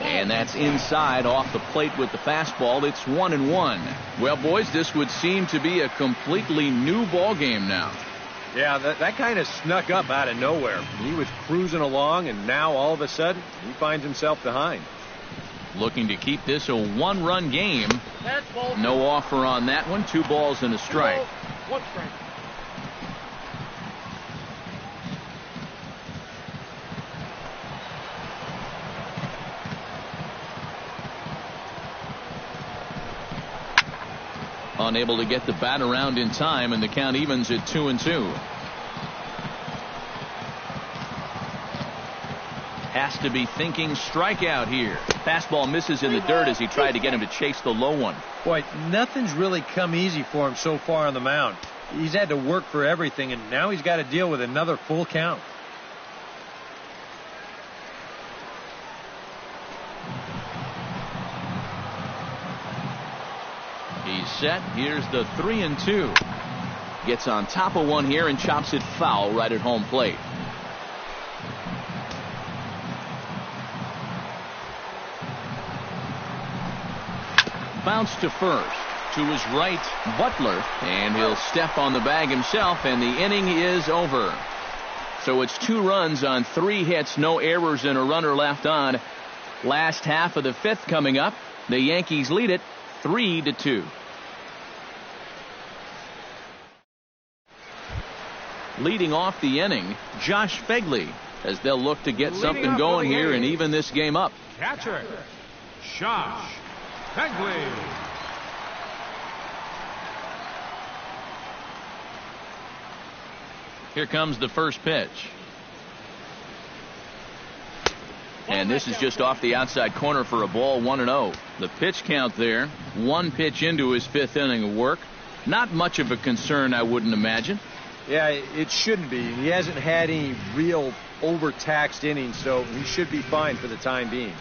And that's inside off the plate with the fastball. It's 1-1. Well, boys, this would seem to be a completely new ball game now. Yeah, that kind of snuck up out of nowhere. He was cruising along, and now all of a sudden he finds himself behind. Looking to keep this a 1-run game. No offer on that one. 2 balls and a strike. 1 strike. Unable to get the bat around in time, and the count evens at 2-2. Has to be thinking strikeout here. Fastball misses in the dirt as he tried to get him to chase the low one. Boy, nothing's really come easy for him so far on the mound. He's had to work for everything, and now he's got to deal with another full count. He's set. Here's the 3-2. Gets on top of one here and chops it foul right at home plate. Bounce to first. To his right, Butler, and he'll step on the bag himself, and the inning is over. So it's 2 runs on 3 hits, no errors, and a runner left on. Last half of the 5th coming up. The Yankees lead it 3-2. Leading off the inning, Josh Fegley, as they'll look to get something going here and even this game up. Catcher, Josh Fegley. Here comes the first pitch. And this is just off the outside corner for a ball, 1-0. The pitch count there, one pitch into his fifth inning of work. Not much of a concern, I wouldn't imagine. Yeah, it shouldn't be. He hasn't had any real overtaxed innings, so he should be fine for the time being.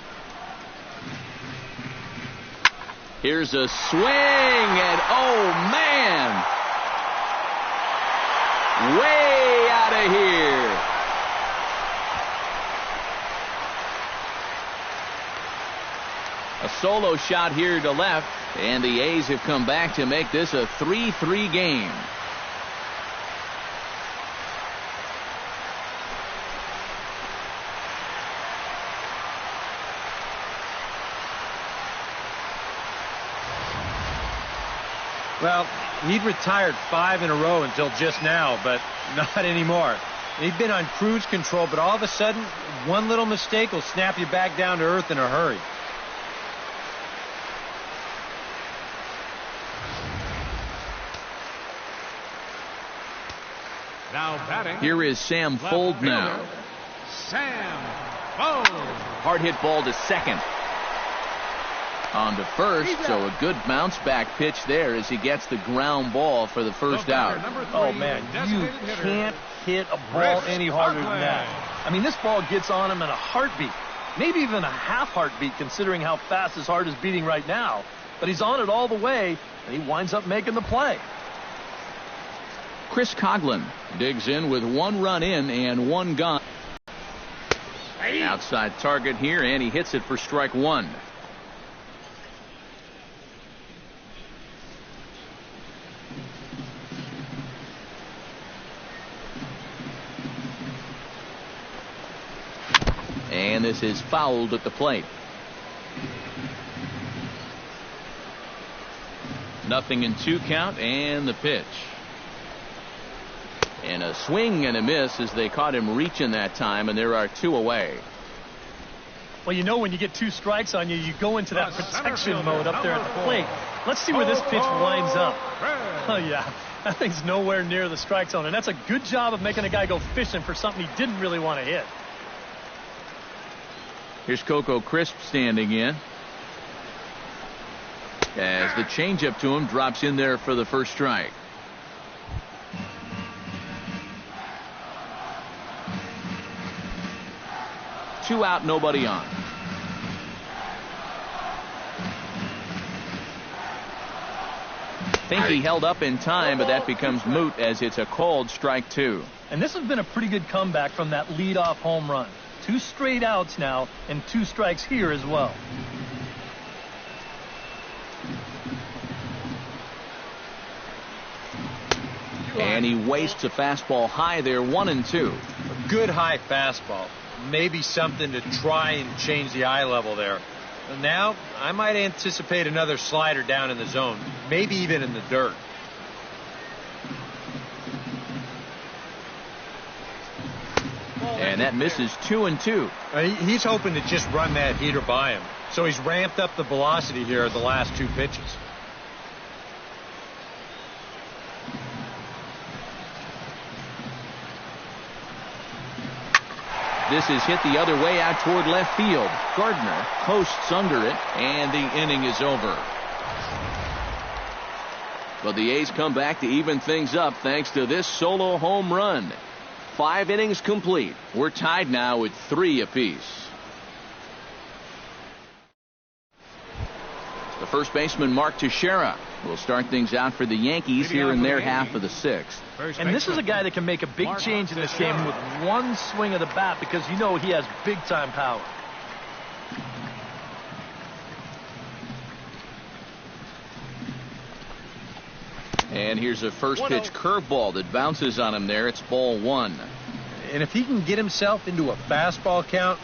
Here's a swing, and oh man, way out of here. A solo shot here to left, and the A's have come back to make this a 3-3 game. Well, he'd retired 5 in a row until just now, but not anymore. He'd been on cruise control, but all of a sudden, one little mistake will snap you back down to earth in a hurry. Now batting. Here is Sam Fold now. Sam Fold. Hard hit ball to second. On to first, so a good bounce back pitch there as he gets the ground ball for the first out. Oh man, you can't hit a ball any harder than that. I mean, this ball gets on him in a heartbeat, maybe even a half heartbeat considering how fast his heart is beating right now. But he's on it all the way, and he winds up making the play. Chris Coughlin digs in with 1 run in and 1 gone. Outside target here, and he hits it for strike 1. And this is fouled at the plate. 0-2 count, and the pitch. And a swing and a miss as they caught him reaching that time, and there are 2 away. Well, you know when you get 2 strikes on you, you go into that protection mode up there at the plate. Let's see where this pitch winds up. Oh, yeah. That thing's nowhere near the strike zone, and that's a good job of making a guy go fishing for something he didn't really want to hit. Here's Coco Crisp standing in. As the changeup to him drops in there for the first strike. Two out, nobody on. Think he held up in time, but that becomes moot as it's a called strike 2. And this has been a pretty good comeback from that leadoff home run. 2 straight outs now and 2 strikes here as well. And he wastes a fastball high there, 1-2. A good high fastball. Maybe something to try and change the eye level there. Now, I might anticipate another slider down in the zone, maybe even in the dirt. And that misses 2-2. He's hoping to just run that heater by him. So he's ramped up the velocity here at the last 2 pitches. This is hit the other way out toward left field. Gardner coasts under it, and the inning is over. But the A's come back to even things up thanks to this solo home run. 5 innings complete. We're tied now at 3 apiece. The first baseman, Mark Teixeira, will start things out for the Yankees here in their half of the 6th. And this is a guy that can make a big change in this game with 1 swing of the bat because you know he has big-time power. And here's a first pitch curveball that bounces on him there. It's ball 1. And if he can get himself into a fastball count,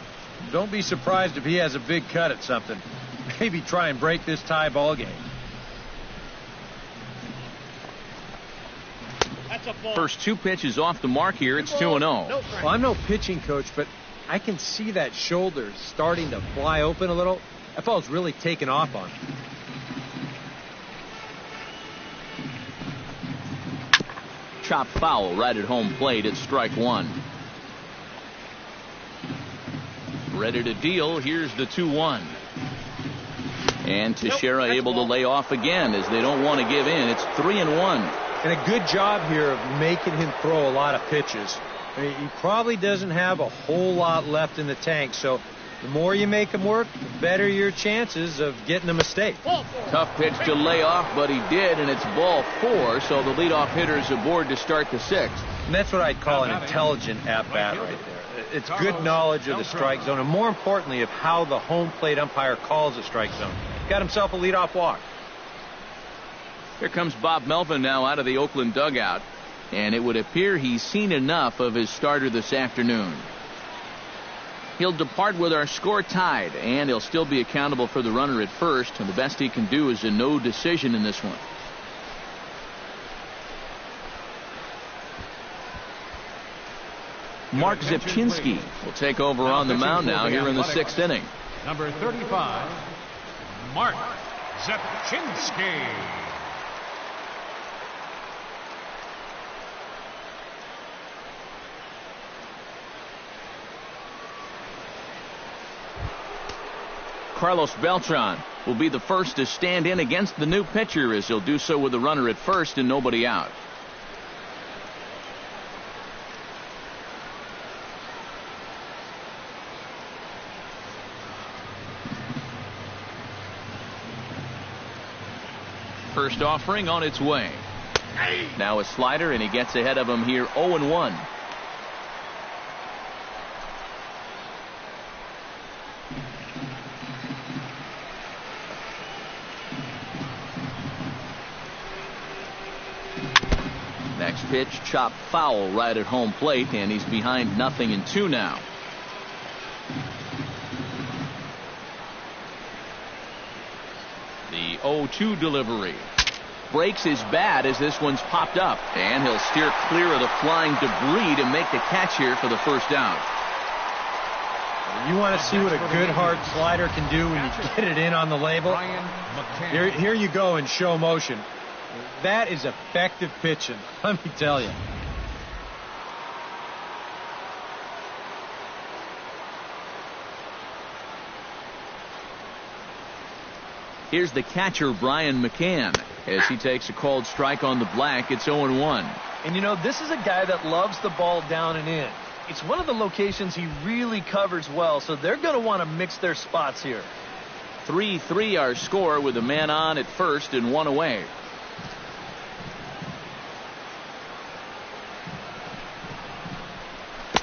don't be surprised if he has a big cut at something. Maybe try and break this tie ball game. First 2 pitches off the mark here. It's 2-0. Well, I'm no pitching coach, but I can see that shoulder starting to fly open a little. That ball's really taken off on him. Chop foul right at home plate. It's strike 1. Ready to deal. Here's the 2-1. And Teixeira able to lay off again as they don't want to give in. It's 3-1. And a good job here of making him throw a lot of pitches. I mean, he probably doesn't have a whole lot left in the tank, so the more you make him work, the better your chances of getting a mistake. Tough pitch to lay off, but he did, and it's ball 4, so the leadoff hitter is aboard to start the 6th. And that's what I'd call an intelligent at-bat right there. It's good knowledge of the strike zone, and more importantly, of how the home plate umpire calls a strike zone. Got himself a leadoff walk. Here comes Bob Melvin now out of the Oakland dugout, and it would appear he's seen enough of his starter this afternoon. He'll depart with our score tied, and he'll still be accountable for the runner at first, and the best he can do is a no decision in this one. Mark Zepchinski will take over on the mound now here in the 6th inning. Number 35, Mark Zepchinski. Carlos Beltran will be the first to stand in against the new pitcher, as he'll do so with the runner at first and nobody out. First offering on its way. Now a slider, and he gets ahead of him here 0-1. Next pitch, chop foul right at home plate, and he's behind 0-2 now. The 0-2 delivery. Breaks his bat as this one's popped up, and he'll steer clear of the flying debris to make the catch here for the first out. You want to see what a good hard slider can do when you get it in on the label? Here you go in show motion. That is effective pitching, let me tell you. Here's the catcher, Brian McCann, as he takes a called strike on the black. It's 0-1. And you know, this is a guy that loves the ball down and in. It's one of the locations he really covers well, so they're going to want to mix their spots here. 3-3 our score, with a man on at first and one away.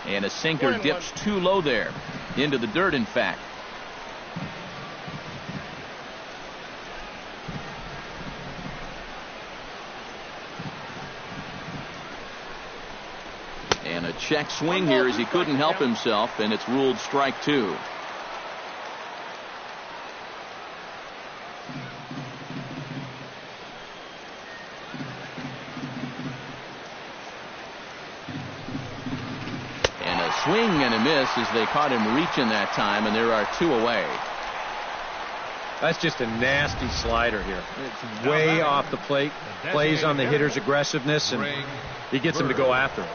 And a sinker dips too low there. Into the dirt, in fact. And a check swing here as he couldn't help himself, and it's ruled strike 2. Swing and a miss as they caught him reaching that time, and there are 2 away. That's just a nasty slider here. It's way off the plate. Plays on the hitter's aggressiveness, and he gets him to go after it.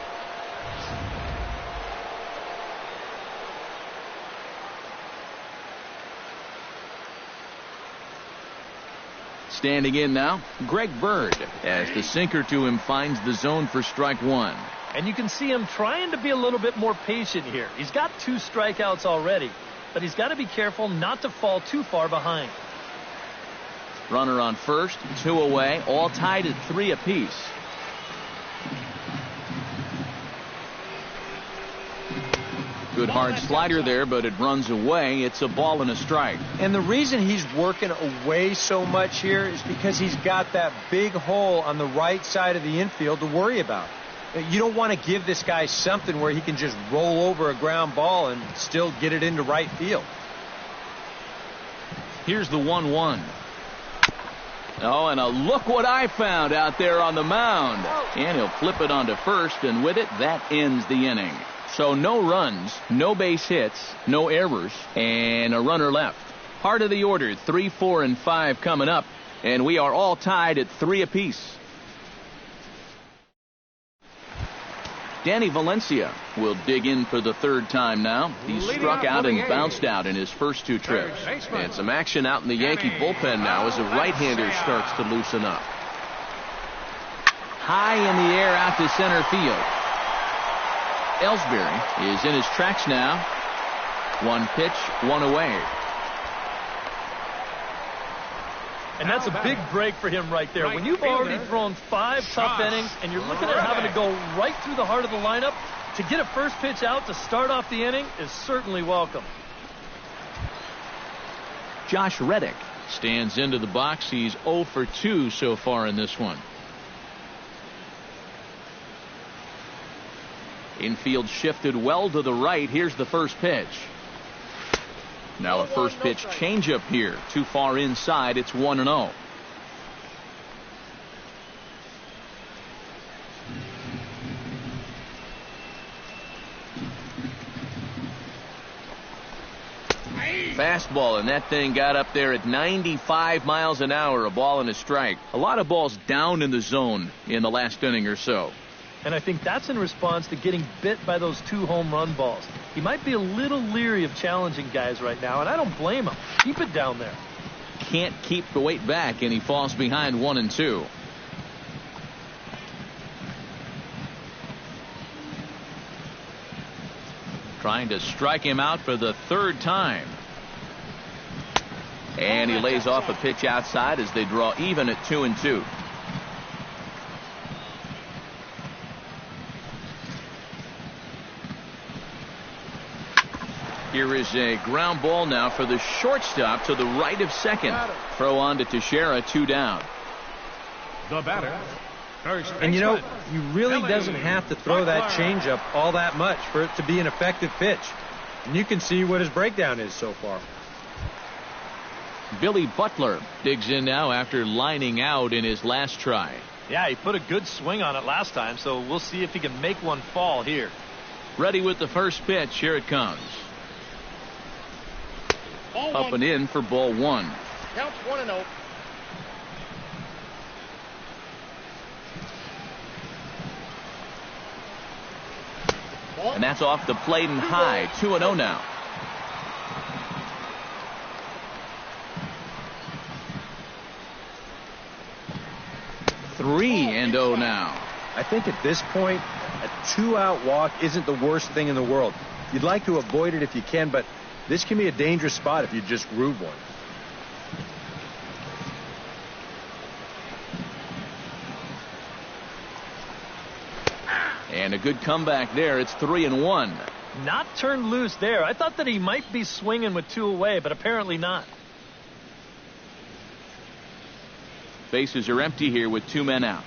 Standing in now, Greg Bird, as the sinker to him finds the zone for strike 1. And you can see him trying to be a little bit more patient here. He's got 2 strikeouts already, but he's got to be careful not to fall too far behind. Runner on first, 2 away, all tied at 3 apiece. Good hard slider there, but it runs away. It's a ball and a strike. And the reason he's working away so much here is because he's got that big hole on the right side of the infield to worry about. You don't want to give this guy something where he can just roll over a ground ball and still get it into right field. Here's the 1-1. Oh, and look what I found out there on the mound. And he'll flip it onto first, and with it, that ends the inning. So no runs, no base hits, no errors, and a runner left. Heart of the order, 3, 4, and 5 coming up, and we are all tied at 3 apiece. Danny Valencia will dig in for the third time now. He struck out and bounced out in his first 2 trips. And some action out in the Yankee bullpen now as a right-hander starts to loosen up. High in the air out to center field. Ellsbury is in his tracks now. 1 pitch, 1 away. And that's a big break for him right there. When you've already thrown 5 tough innings and you're looking at having to go right through the heart of the lineup, to get a first pitch out to start off the inning is certainly welcome. Josh Reddick stands into the box. He's 0 for 2 so far in this one. Infield shifted well to the right. Here's the first pitch. Now a first pitch changeup here. Too far inside. It's 1-0. Fastball, and that thing got up there at 95 miles an hour. A ball and a strike. A lot of balls down in the zone in the last inning or so. And I think that's in response to getting bit by those 2 home run balls. He might be a little leery of challenging guys right now, and I don't blame him. Keep it down there. Can't keep the weight back, and he falls behind 1-2. Trying to strike him out for the 3rd time. And he lays off a pitch outside as they draw even at 2-2. Here is a ground ball now for the shortstop to the right of second. Throw on to Teixeira, 2 down. The batter, first And you know, baseman, he really Billy doesn't have to throw that Butler. changeup all that much for it to be an effective pitch. And you can see what his breakdown is so far. Billy Butler digs in now after lining out in his last try. Yeah, he put a good swing on it last time, so we'll see if he can make one fall here. Ready with the first pitch. Here it comes. Up and in for ball 1. Counts 1-0. And that's off the plate and high. 2-0 now. Three and 0 now. I think at this point, a 2-out walk isn't the worst thing in the world. You'd like to avoid it if you can, but this can be a dangerous spot if you just groove one. And a good comeback there. It's 3-1. Not turned loose there. I thought that he might be swinging with 2 away, but apparently not. Bases are empty here with 2 men out.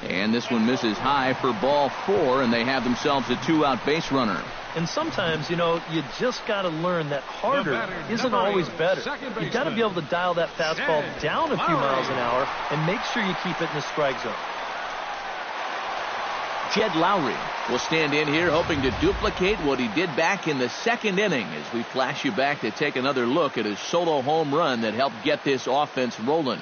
And this one misses high for ball 4, and they have themselves a 2-out base runner. And sometimes, you know, you just got to learn that harder isn't always better. You got to be able to dial that fastball down a few miles an hour and make sure you keep it in the strike zone. Jed Lowry will stand in here hoping to duplicate what he did back in the 2nd inning as we flash you back to take another look at his solo home run that helped get this offense rolling.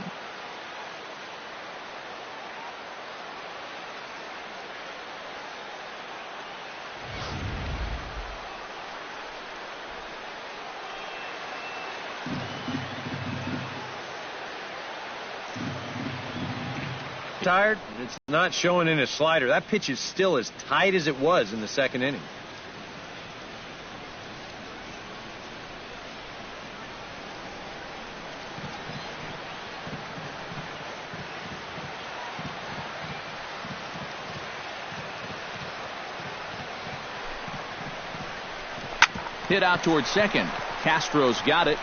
Tired? It's not showing in his slider. That pitch is still as tight as it was in the 2nd inning. Hit out towards second. Castro's got it.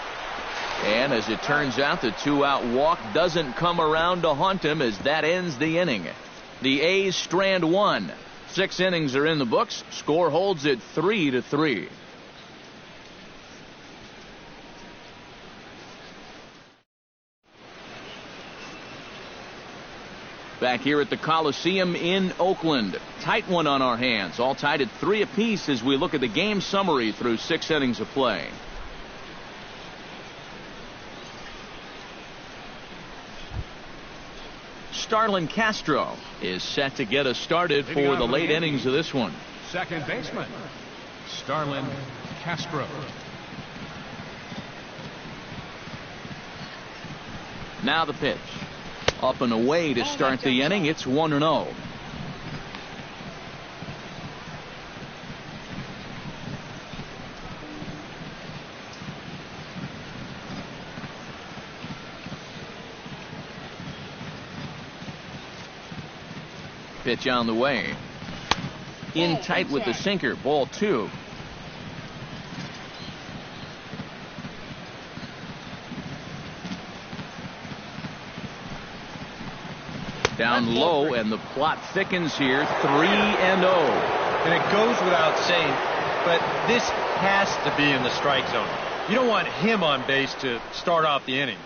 And as it turns out, the 2-out walk doesn't come around to haunt him as that ends the inning. The A's strand 1. 6 innings are in the books. Score holds at 3-3. Back here at the Coliseum in Oakland. Tight one on our hands. All tied at 3 apiece as we look at the game summary through 6 innings of play. Starlin Castro is set to get us started for the late innings of this one. Second baseman, Starlin Castro. Now the pitch. Up and away to start the inning. It's 1-0. Pitch on the way. In tight with the sinker. Ball 2. Down low, and the plot thickens here. 3-0. And it goes without saying, but this has to be in the strike zone. You don't want him on base to start off the inning.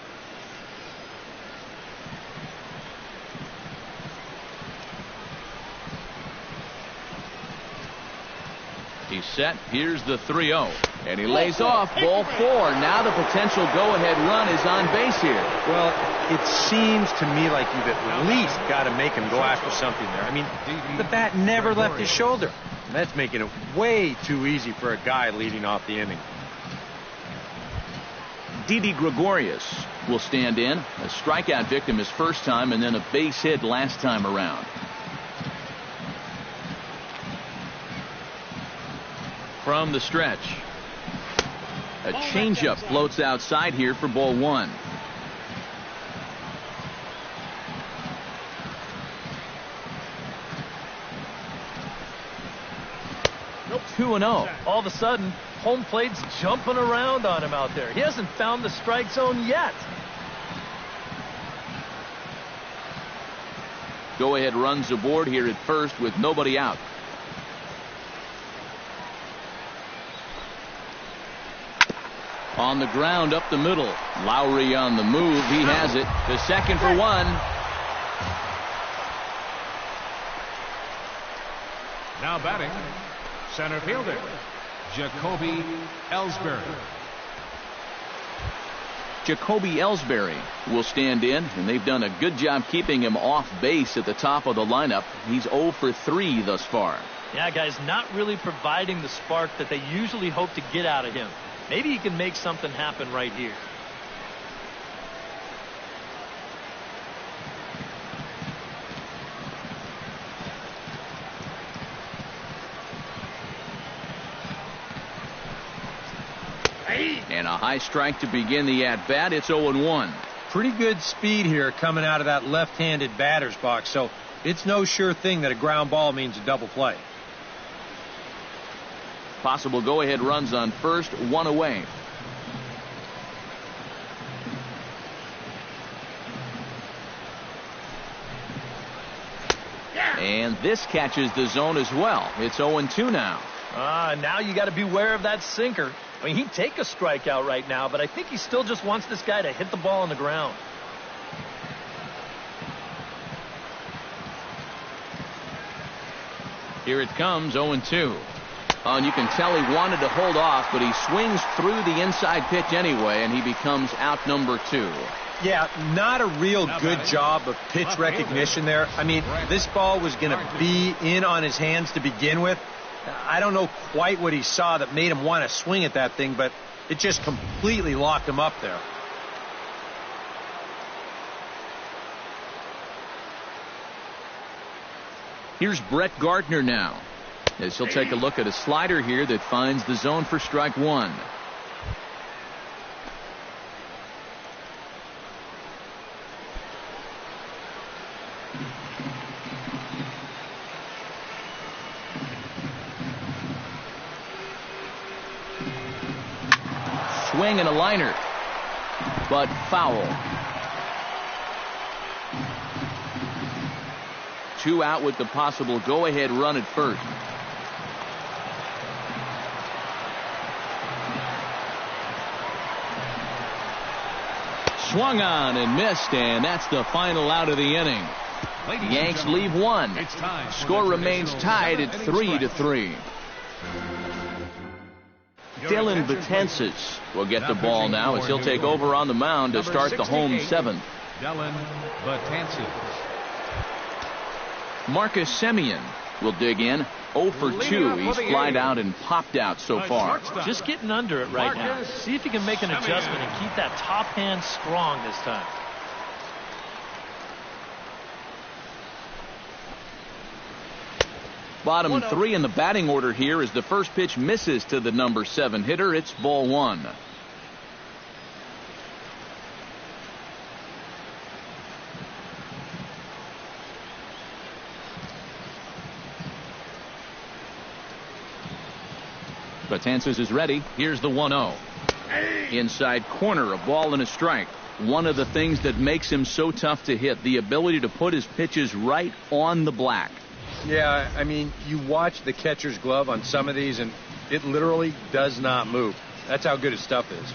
He's set. Here's the 3-0. And he lays off. Ball 4. Now the potential go-ahead run is on base here. Well, it seems to me like you've at least got to make him go after something there. I mean, the bat never left his shoulder. And that's making it way too easy for a guy leading off the inning. Didi Gregorius will stand in. A strikeout victim his first time, and then a base hit last time around. From the stretch. A changeup floats outside here for ball 1. Nope. 2-0. All of a sudden, home plate's jumping around on him out there. He hasn't found the strike zone yet. Go ahead runs aboard here at first with nobody out. On the ground up the middle. Lowry on the move. He has it. To second for 1. Now batting, center fielder, Jacoby Ellsbury. Jacoby Ellsbury will stand in, and they've done a good job keeping him off base at the top of the lineup. He's 0 for 3 thus far. Yeah, guys, not really providing the spark that they usually hope to get out of him. Maybe he can make something happen right here. And a high strike to begin the at-bat. It's 0-1. Pretty good speed here coming out of that left-handed batter's box, so it's no sure thing that a ground ball means a double play. Possible go-ahead runs on first, 1 away. And this catches the zone as well. It's 0-2 now. Now you got to beware of that sinker. I mean, he'd take a strikeout right now, but I think he still just wants this guy to hit the ball on the ground. Here it comes, 0-2. And you can tell he wanted to hold off, but he swings through the inside pitch anyway, and he becomes out number 2. Yeah, not a real good job of pitch recognition there. I mean, this ball was going to be in on his hands to begin with. I don't know quite what he saw that made him want to swing at that thing, but it just completely locked him up there. Here's Brett Gardner now, as he'll take a look at a slider here that finds the zone for strike 1. Swing and a liner, but foul. 2 out with the possible go-ahead run at first. Swung on and missed, and that's the final out of the inning. Yanks leave one. Score remains tied at 3-3. Dylan Betances will get the ball now as he'll take over on the mound to start the home seventh. Dylan Betances. Marcus Semien will dig in. 0 for 2. He's flied out and popped out so far. Just getting under it right now. See if he can make an adjustment and keep that top hand strong this time. Bottom 3 in the batting order here as the first pitch misses to the number 7 hitter. It's ball 1. Betances is ready. Here's the 1-0. Inside corner, a ball and a strike. One of the things that makes him so tough to hit, the ability to put his pitches right on the black. Yeah, I mean, you watch the catcher's glove on some of these, and it literally does not move. That's how good his stuff is.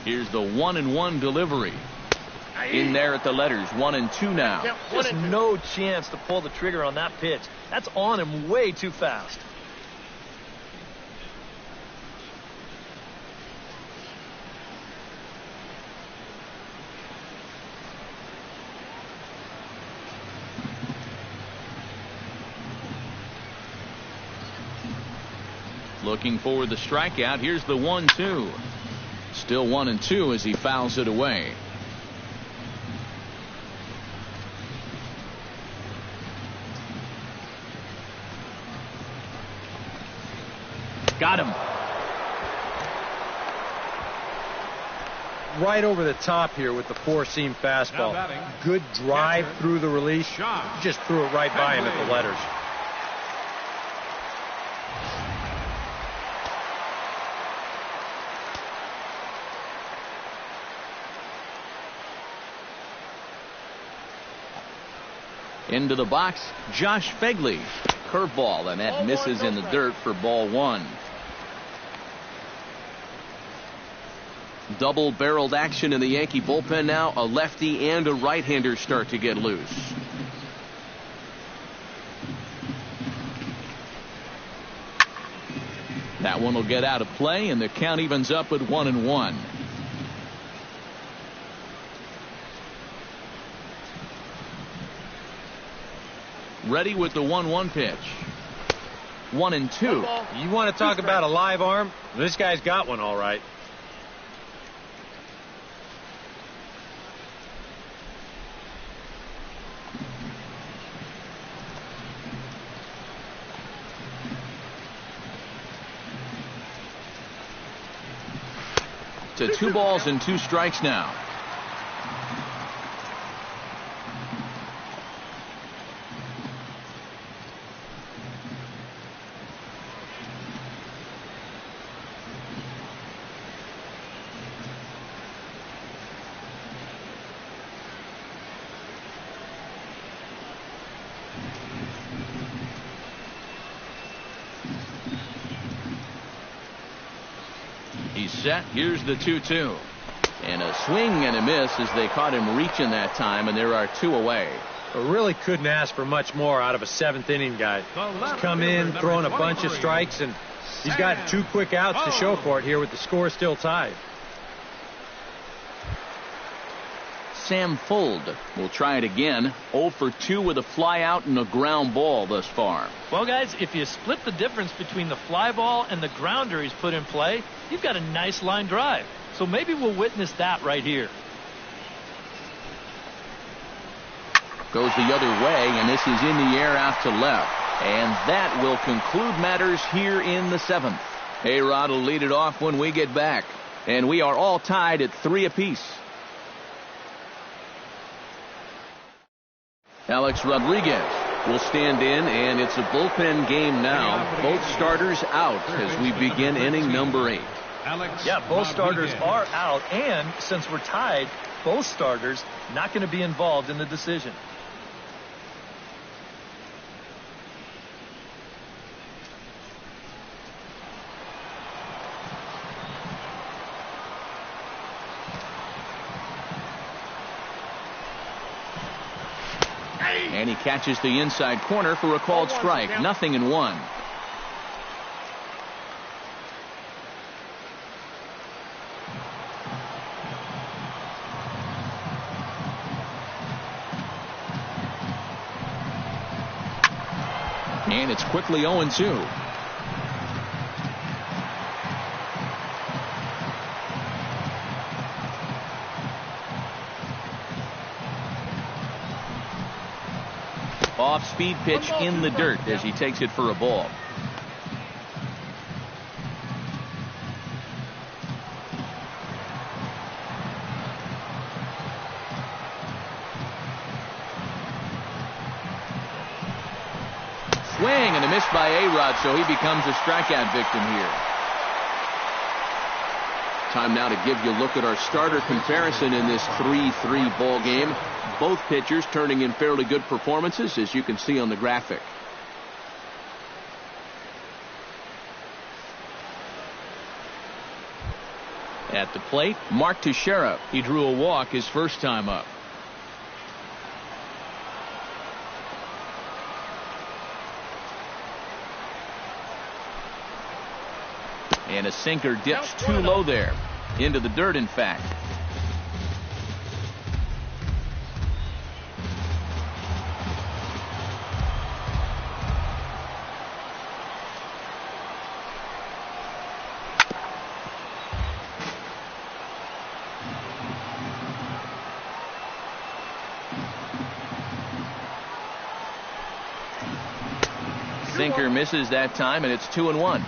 Here's the 1-1 delivery. In there at the letters, 1-2 now. Just no chance to pull the trigger on that pitch. That's on him way too fast. Looking for the strikeout. Here's the 1-2. Still 1-2 as he fouls it away. Got him. Right over the top here with the four-seam fastball. Good drive through the release. Just threw it right by him at the letters. Into the box, Josh Fegley. Curveball, and that misses in the dirt for ball 1. Double-barreled action in the Yankee bullpen now. A lefty and a right-hander start to get loose. That one will get out of play, and the count evens up at 1-1. Ready with the 1-1 pitch. 1-2. You want to talk about a live arm? This guy's got one all right. To 2 balls and 2 strikes now. He's set. Here's the 2-2. And a swing and a miss as they caught him reaching that time, and there are 2 away. I really couldn't ask for much more out of a 7th inning guy. He's come in throwing a bunch of strikes, and he's got 2 quick outs to show for it here with the score still tied. Sam Fuld will try it again. 0 for 2 with a fly out and a ground ball thus far. Well, guys, if you split the difference between the fly ball and the grounder he's put in play, you've got a nice line drive. So maybe we'll witness that right here. Goes the other way, and this is in the air out to left. And that will conclude matters here in the 7th. A-Rod will lead it off when we get back. And we are all tied at 3 apiece. Alex Rodriguez will stand in, and it's a bullpen game now. Both starters out as we begin inning number 8. Yeah, both starters are out, and since we're tied, both starters not going to be involved in the decision. And he catches the inside corner for a called strike. 0-1. And it's quickly 0-2. Off-speed pitch in the dirt as he takes it for a ball. Swing and a miss by A-Rod, so he becomes a strikeout victim here. Time now to give you a look at our starter comparison in this 3-3 ball game. Both pitchers turning in fairly good performances, as you can see on the graphic. At the plate, Mark Teixeira. He drew a walk his first time up. And a sinker dips too low there. Into the dirt, in fact. Sinker misses that time, and it's 2-1.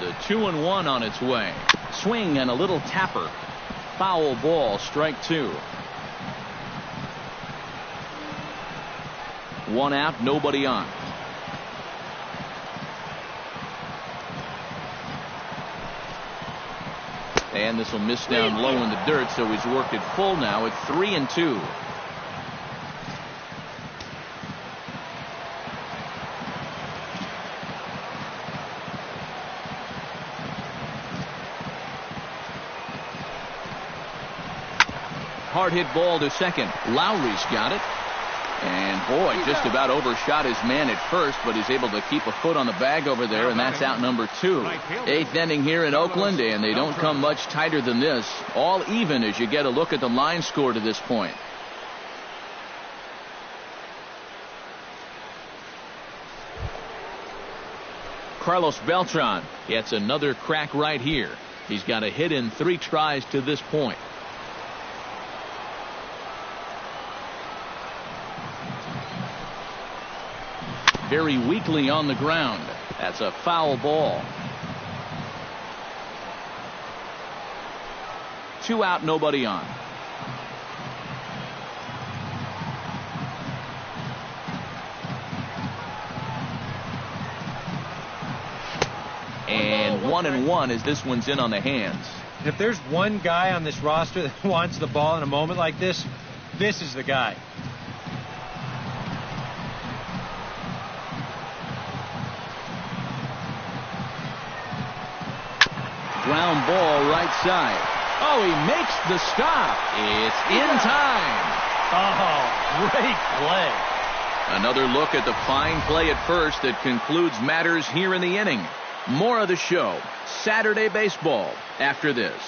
The 2-1 on its way. Swing and a little tapper. Foul ball, strike 2. One out, nobody on. And this will miss down low in the dirt, so he's worked it full now at 3-2. Hard hit ball to second. Lowry's got it. And boy, just about overshot his man at first, but he's able to keep a foot on the bag over there, and that's out number 2. Eighth inning here in Oakland, and they don't come much tighter than this. All even as you get a look at the line score to this point. Carlos Beltran gets another crack right here. He's got a hit in 3 tries to this point. Very weakly on the ground. That's a foul ball. 2 out, nobody on. And 1-1 as this one's in on the hands. If there's one guy on this roster that wants the ball in a moment like this, this is the guy. Ground ball right side. Oh, he makes the stop. It's in time. Oh, great play. Another look at the fine play at first that concludes matters here in the inning. More of the show, Saturday Baseball, after this.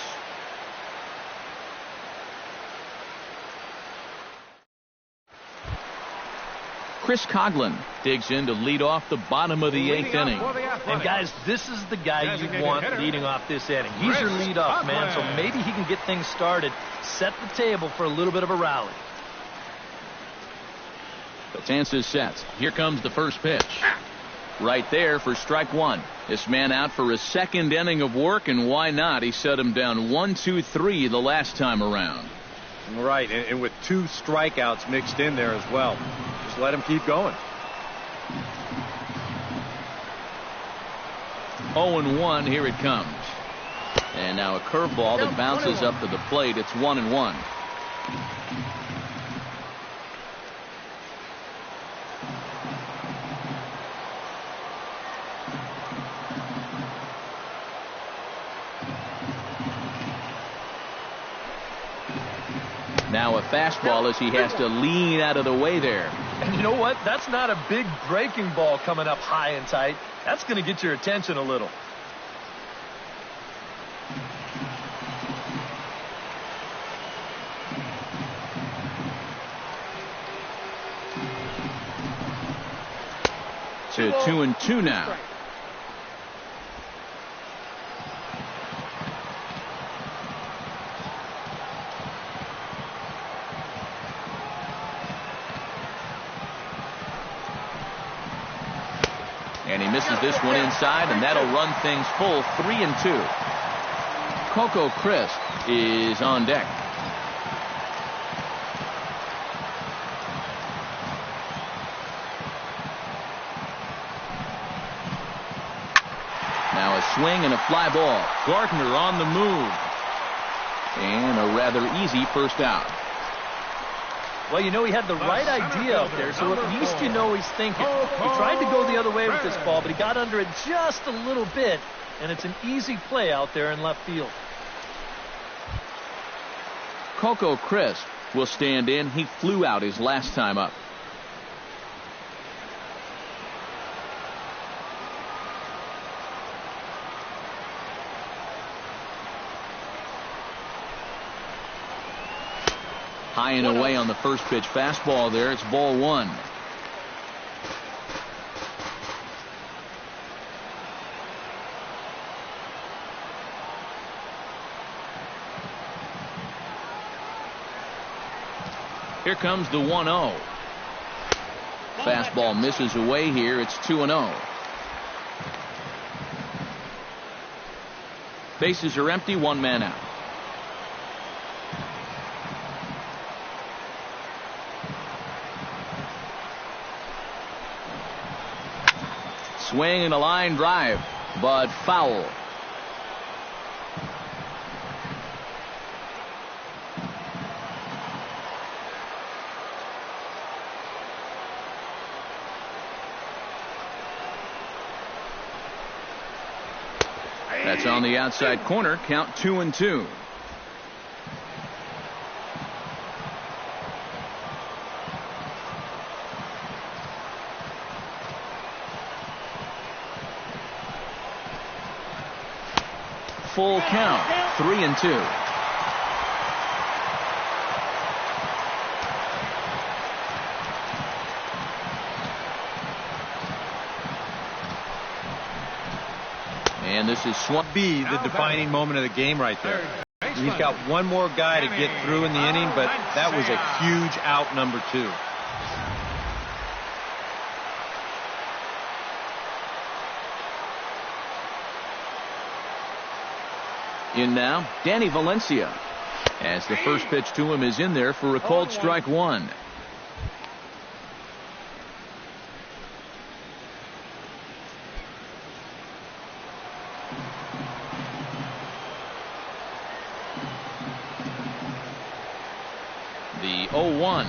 Chris Coughlin digs in to lead off the bottom of the 8th inning. And guys, this is the guy you want leading off this inning. He's your leadoff man, so maybe he can get things started, set the table for a little bit of a rally. Betances sets. Here comes the first pitch. Right there for strike 1. This man out for a second inning of work, and why not? He set him down 1-2-3 the last time around. Right, and with 2 strikeouts mixed in there as well. Just let him keep going. 0-1, here it comes. And now a curveball that bounces up to the plate. It's 1-1. Now a fastball as he has to lean out of the way there. And you know what? That's not a big breaking ball coming up high and tight. That's going to get your attention a little. To 2-2 now. And he misses this one inside, and that'll run things full 3-2. Coco Crisp is on deck. Now a swing and a fly ball. Gardner on the move. And a rather easy first out. Well, you know, he had the right idea up there, so at least you know he's thinking. He tried to go the other way with this ball, but he got under it just a little bit, and it's an easy play out there in left field. Coco Crisp will stand in. He flew out his last time up. High and away on the first pitch fastball there. It's ball one. Here comes the 1-0. Fastball misses away here. It's 2-0. Bases are empty. One man out. Swing and a line drive, but foul. That's on the outside corner. Count 2-2. Full count, 3-2. And this is swung. Be the defining moment of the game right there. He's got one more guy to get through in the inning, but that was a huge out, number 2. In now, Danny Valencia, as the first pitch to him is in there for a called strike one. The 0-1.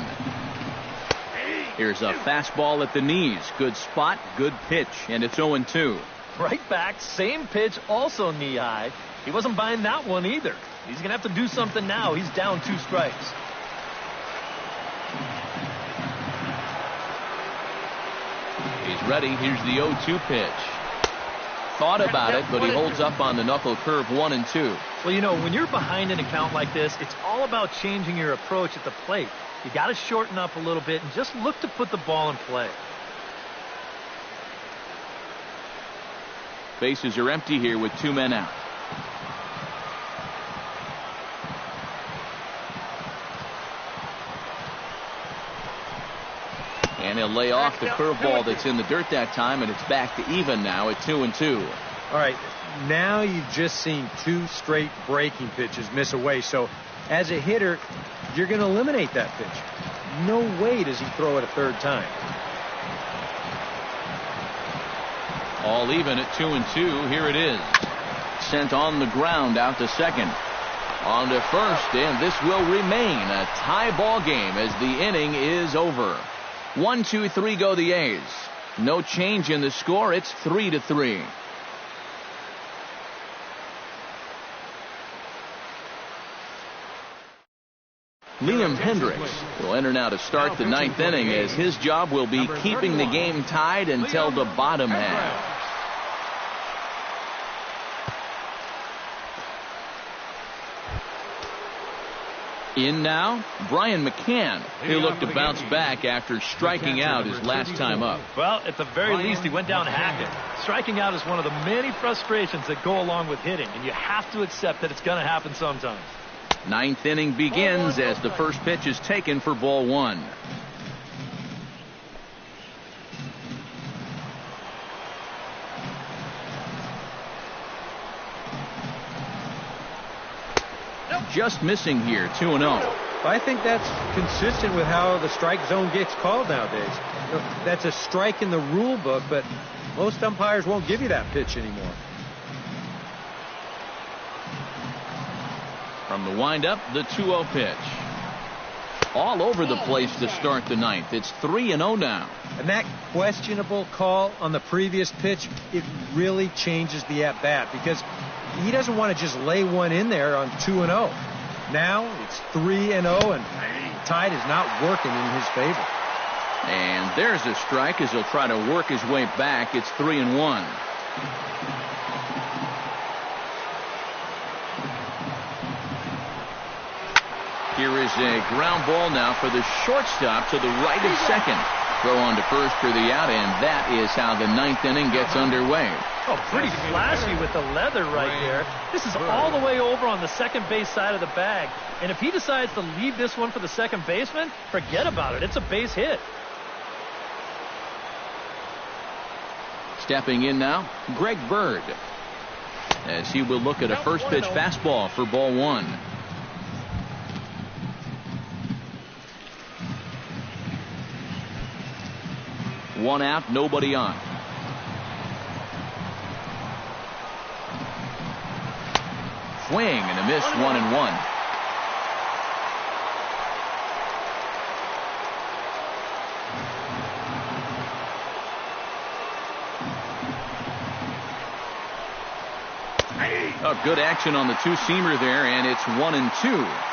Here's a fastball at the knees. Good spot, good pitch, and it's 0-2. Right back, same pitch, also knee high. He wasn't buying that one either. He's going to have to do something now. He's down 2 strikes. He's ready. Here's the 0-2 pitch. Thought about it, but he holds up on the knuckle curve 1-2. Well, you know, when you're behind in a count like this, it's all about changing your approach at the plate. You got to shorten up a little bit and just look to put the ball in play. Bases are empty here with 2 men out. And he'll lay off the curveball that's in the dirt that time, and it's back to even now at 2-2. All right, now you've just seen 2 straight breaking pitches miss away. So as a hitter, you're going to eliminate that pitch. No way does he throw it a third time. All even at 2-2. Here it is. Sent on the ground out to second. On to first, and this will remain a tie ball game as the inning is over. 1-2-3 go the A's. No change in the score. It's 3-3. Liam Hendricks will enter now to start the ninth inning, as his job will be keeping the game tied until the bottom half. In now, Brian McCann. He'll look to bounce back after striking out his last time up. Well, at the very least, he went down hacking. Striking out is one of the many frustrations that go along with hitting, and you have to accept that it's going to happen sometimes. Ninth inning begins as the first pitch is taken for ball one. Just missing here, 2-0. I think that's consistent with how the strike zone gets called nowadays. That's a strike in the rule book, but most umpires won't give you that pitch anymore. From the windup, the 2-0 pitch. All over the place to start the ninth. It's 3-0 now. And that questionable call on the previous pitch, it really changes the at-bat, because he doesn't want to just lay one in there on 2-0. Now it's 3-0, and the tide is not working in his favor. And there's a strike as he'll try to work his way back. It's 3-1. Here is a ground ball now for the shortstop to the right of second. Throw on to first for the out, and that is how the ninth inning gets underway. Oh, pretty flashy with the leather right there. This is all the way over on the second base side of the bag. And if he decides to leave this one for the second baseman, forget about it. It's a base hit. Stepping in now, Greg Bird, as he will look at a first pitch fastball for ball one. One out, nobody on. Swing and a miss, 1-1. Oh, good action on the two-seamer there, and it's 1-2.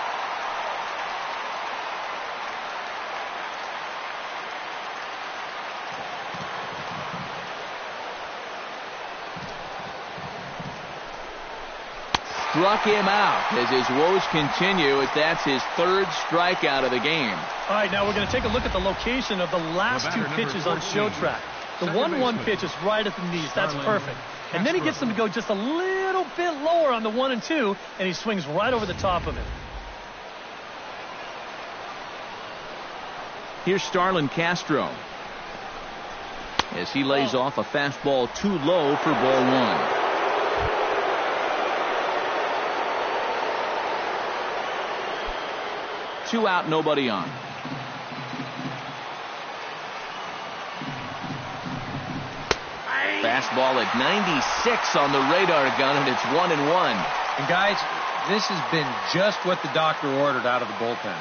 Struck him out as his woes continue. That's his third strikeout of the game. All right, now we're going to take a look at the location of the last two pitches on show track. The 1-1 pitch is right at the knees. That's perfect. And then he gets them to go just a little bit lower on the 1 and 2, and he swings right over the top of it. Here's Starlin Castro as he lays off a fastball too low for ball one. Two out, nobody on. Fastball at 96 on the radar gun, and it's 1-1. And guys, this has been just what the doctor ordered out of the bullpen.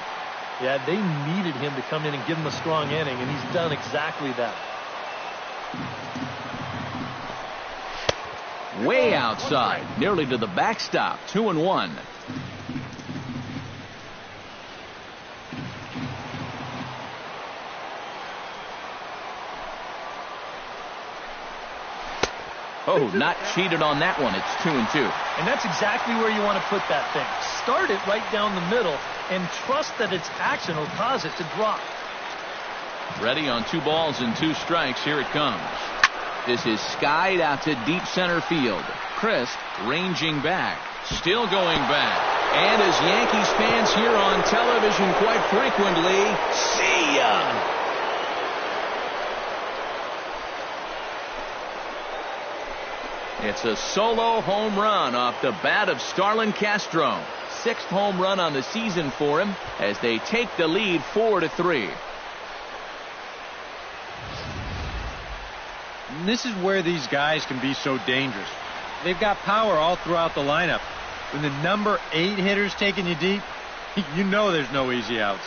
Yeah, they needed him to come in and give him a strong inning, and he's done exactly that. Way outside, nearly to the backstop, 2-1. Oh, not cheated on that one. It's 2-2. And that's exactly where you want to put that thing. Start it right down the middle and trust that its action will cause it to drop. Ready on 2 balls and 2 strikes. Here it comes. This is skied out to deep center field. Crisp ranging back. Still going back. And as Yankees fans hear on television quite frequently, see ya! It's a solo home run off the bat of Starlin Castro. 6th home run on the season for him as they take the lead 4-3. And this is where these guys can be so dangerous. They've got power all throughout the lineup. When the number 8 hitter's taking you deep, you know there's no easy outs.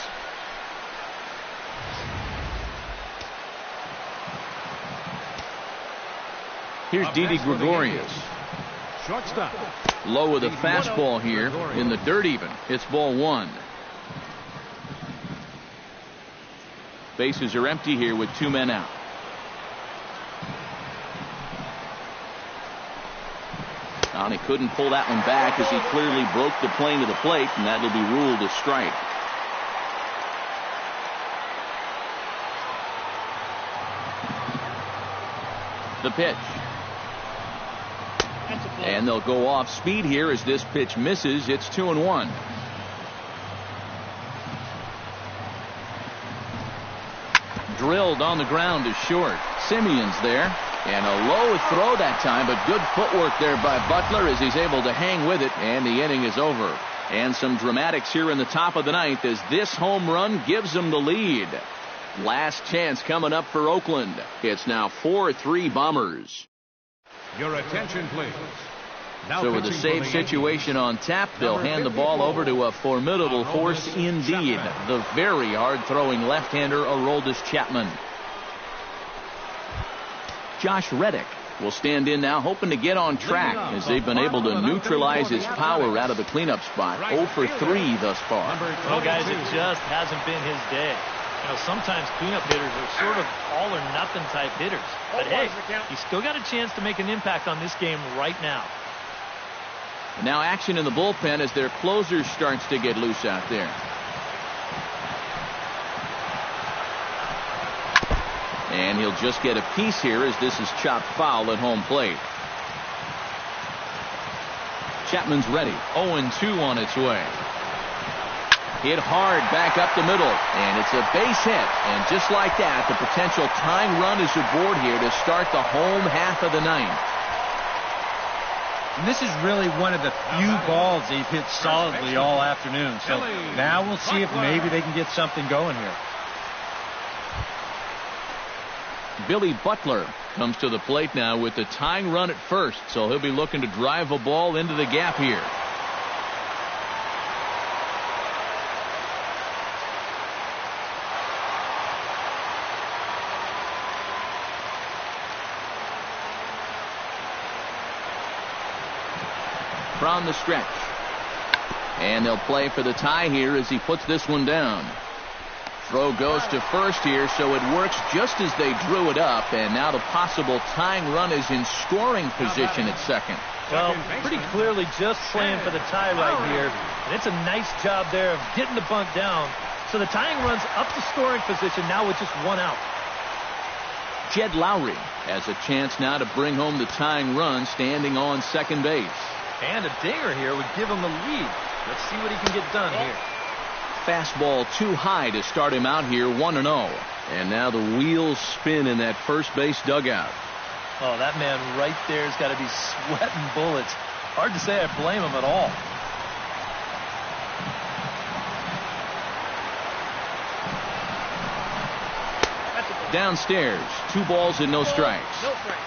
Here's Didi Gregorius. Shortstop. Low with a fastball here in the dirt even. It's ball one. Bases are empty here with 2 men out. And he couldn't pull that one back as he clearly broke the plane to the plate, and that will be ruled a strike. The pitch. And they'll go off speed here as this pitch misses. It's 2-1. Drilled on the ground is short. Simeon's there. And a low throw that time, but good footwork there by Butler as he's able to hang with it, and the inning is over. And some dramatics here in the top of the ninth as this home run gives them the lead. Last chance coming up for Oakland. It's now 4-3 Bombers. Your attention, please. Now so with a save situation on tap, they'll hand the ball over to a formidable force indeed. The very hard-throwing left-hander Aroldis Chapman. Josh Reddick will stand in now, hoping to get on track as they've been able to neutralize his power out of the cleanup spot. 0 for 3 thus far. Well, guys, it just hasn't been his day. You know, sometimes cleanup hitters are sort of all-or-nothing type hitters. But hey, he's still got a chance to make an impact on this game right now. And now action in the bullpen as their closer starts to get loose out there. And he'll just get a piece here as this is chopped foul at home plate. Chapman's ready. 0-2 on its way. Hit hard back up the middle, and it's a base hit. And just like that, the potential tying run is aboard here to start the home half of the ninth. And this is really one of the few balls they've hit solidly all afternoon. So now we'll see if maybe they can get something going here. Billy Butler comes to the plate now with the tying run at first, so he'll be looking to drive a ball into the gap here. From the stretch. And they'll play for the tie here as he puts this one down. Throw goes to first here, so it works just as they drew it up, and now the possible tying run is in scoring position at second. Well, pretty clearly just playing for the tie right here, and it's a nice job there of getting the bunt down. So the tying run's up to scoring position now with just 1 out. Jed Lowry has a chance now to bring home the tying run, standing on second base. And a dinger here would give him the lead. Let's see what he can get done here. Fastball too high to start him out here, 1-0. And now the wheels spin in that first base dugout. Oh, that man right there has got to be sweating bullets. Hard to say I blame him at all. Downstairs, 2 balls and no strikes. No strikes.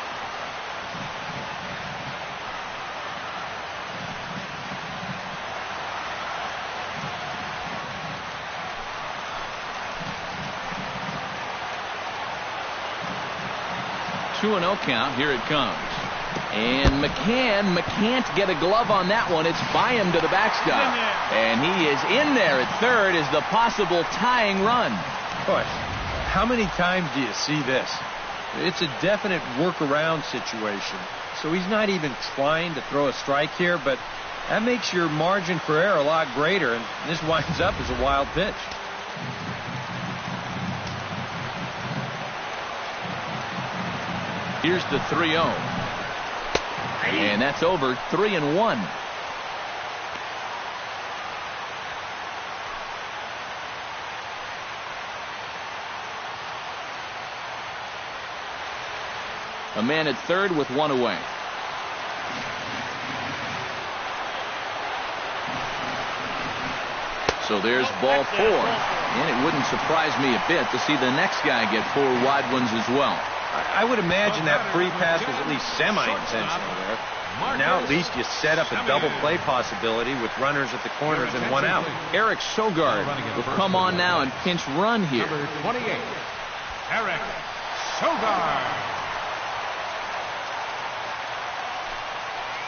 Two 2-0 count. Here it comes. And McCann can't get a glove on that one. It's by him to the backstop. And he is in there at third as the possible tying run. Boy, how many times do you see this? It's a definite workaround situation. So he's not even trying to throw a strike here, but that makes your margin for error a lot greater, and this winds up as a wild pitch. Here's the 3-0. And that's over. 3-1. A man at third with 1 away. So there's ball 4. And it wouldn't surprise me a bit to see the next guy get 4 wide ones as well. I would imagine that free pass was at least semi-intentional there. Now at least you set up a double play possibility with runners at the corners and 1 out. Eric Sogard will come on now and pinch run here. Number 28, Eric Sogard.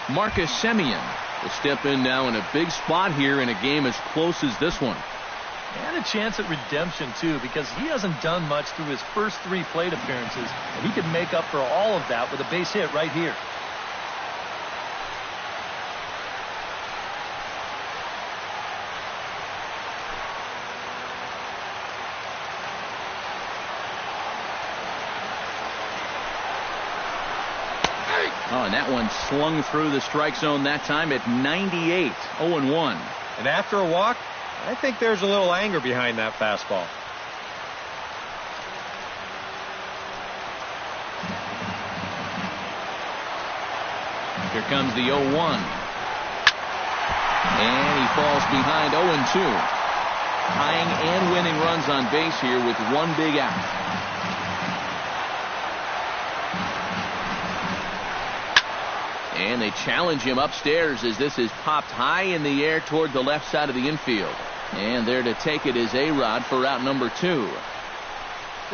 Marcus Semien will step in now in a big spot here in a game as close as this one. And a chance at redemption, too, because he hasn't done much through his first 3 plate appearances, and he can make up for all of that with a base hit right here. Oh, and that one slung through the strike zone that time at 98, 0-1. And after a walk, I think there's a little anger behind that fastball. Here comes the 0-1. And he falls behind 0-2. Tying and winning runs on base here with 1 big out. And they challenge him upstairs as this is popped high in the air toward the left side of the infield. And there to take it is A-Rod for out number 2.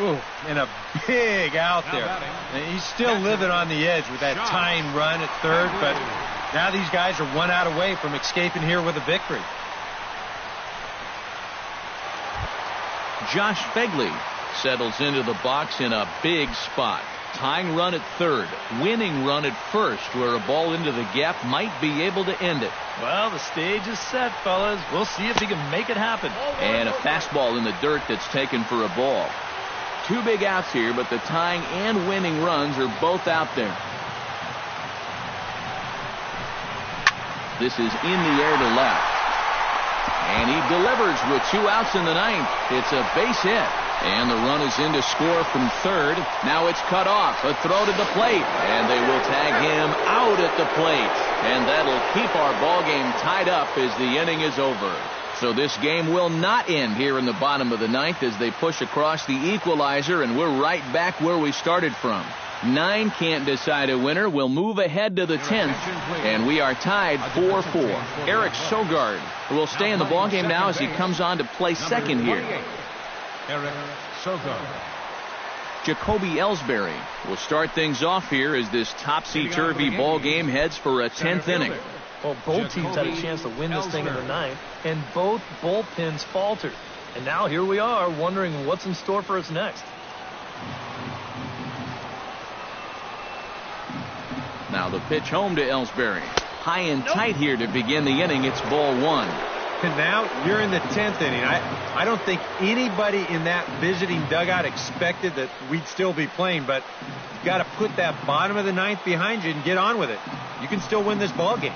Ooh, and a big out there. And he's still living on the edge with that tying run at third, but now these guys are 1 out away from escaping here with a victory. Josh Begley settles into the box in a big spot. Tying run at third, winning run at first, where a ball into the gap might be able to end it. Well, the stage is set, fellas. We'll see if he can make it happen. And a fastball in the dirt that's taken for a ball. 2 big outs here, but the tying and winning runs are both out there. This is in the air to left. And he delivers with 2 outs in the 9th. It's a base hit. And the run is in to score from third. Now it's cut off. A throw to the plate. And they will tag him out at the plate. And that'll keep our ball game tied up as the inning is over. So this game will not end here in the bottom of the 9th as they push across the equalizer, and we're right back where we started from. 9 can't decide a winner. We'll move ahead to the 10th, and we are tied 4-4. Eric Sogard will stay in the ballgame now as he comes on to play second here. Eric Sogard. Jacoby Ellsbury will start things off here as this topsy-turvy ball game heads for a 10th inning. Well, both teams had a chance to win this thing in the 9th, and both bullpens faltered. And now here we are wondering what's in store for us next. Now the pitch home to Ellsbury. High and tight here to begin the inning. It's ball 1. And now you're in the 10th inning. I don't think anybody in that visiting dugout expected that we'd still be playing, but you've got to put that bottom of the 9th behind you and get on with it. You can still win this ball game.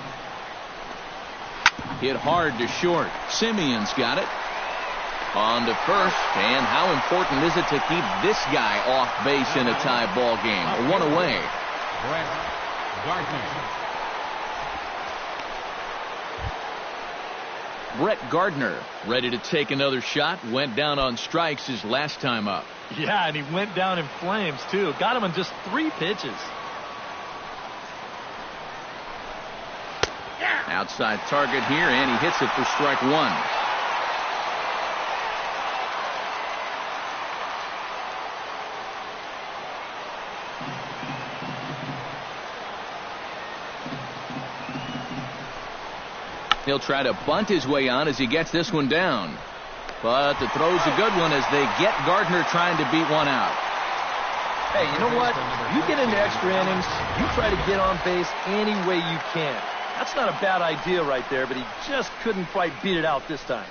Hit hard to short. Simeon's got it. On to first. And how important is it to keep this guy off base in a tie ball game? 1 away. Brett Gardner. Brett Gardner ready to take another shot. Went down on strikes his last time up. Yeah, and he went down in flames, too. Got him in just 3 pitches. Outside target here, and he hits it for strike 1. He'll try to bunt his way on as he gets this one down. But the throw's a good one as they get Gardner trying to beat one out. Hey, you know what? You get into extra innings, you try to get on base any way you can. That's not a bad idea right there, but he just couldn't quite beat it out this time.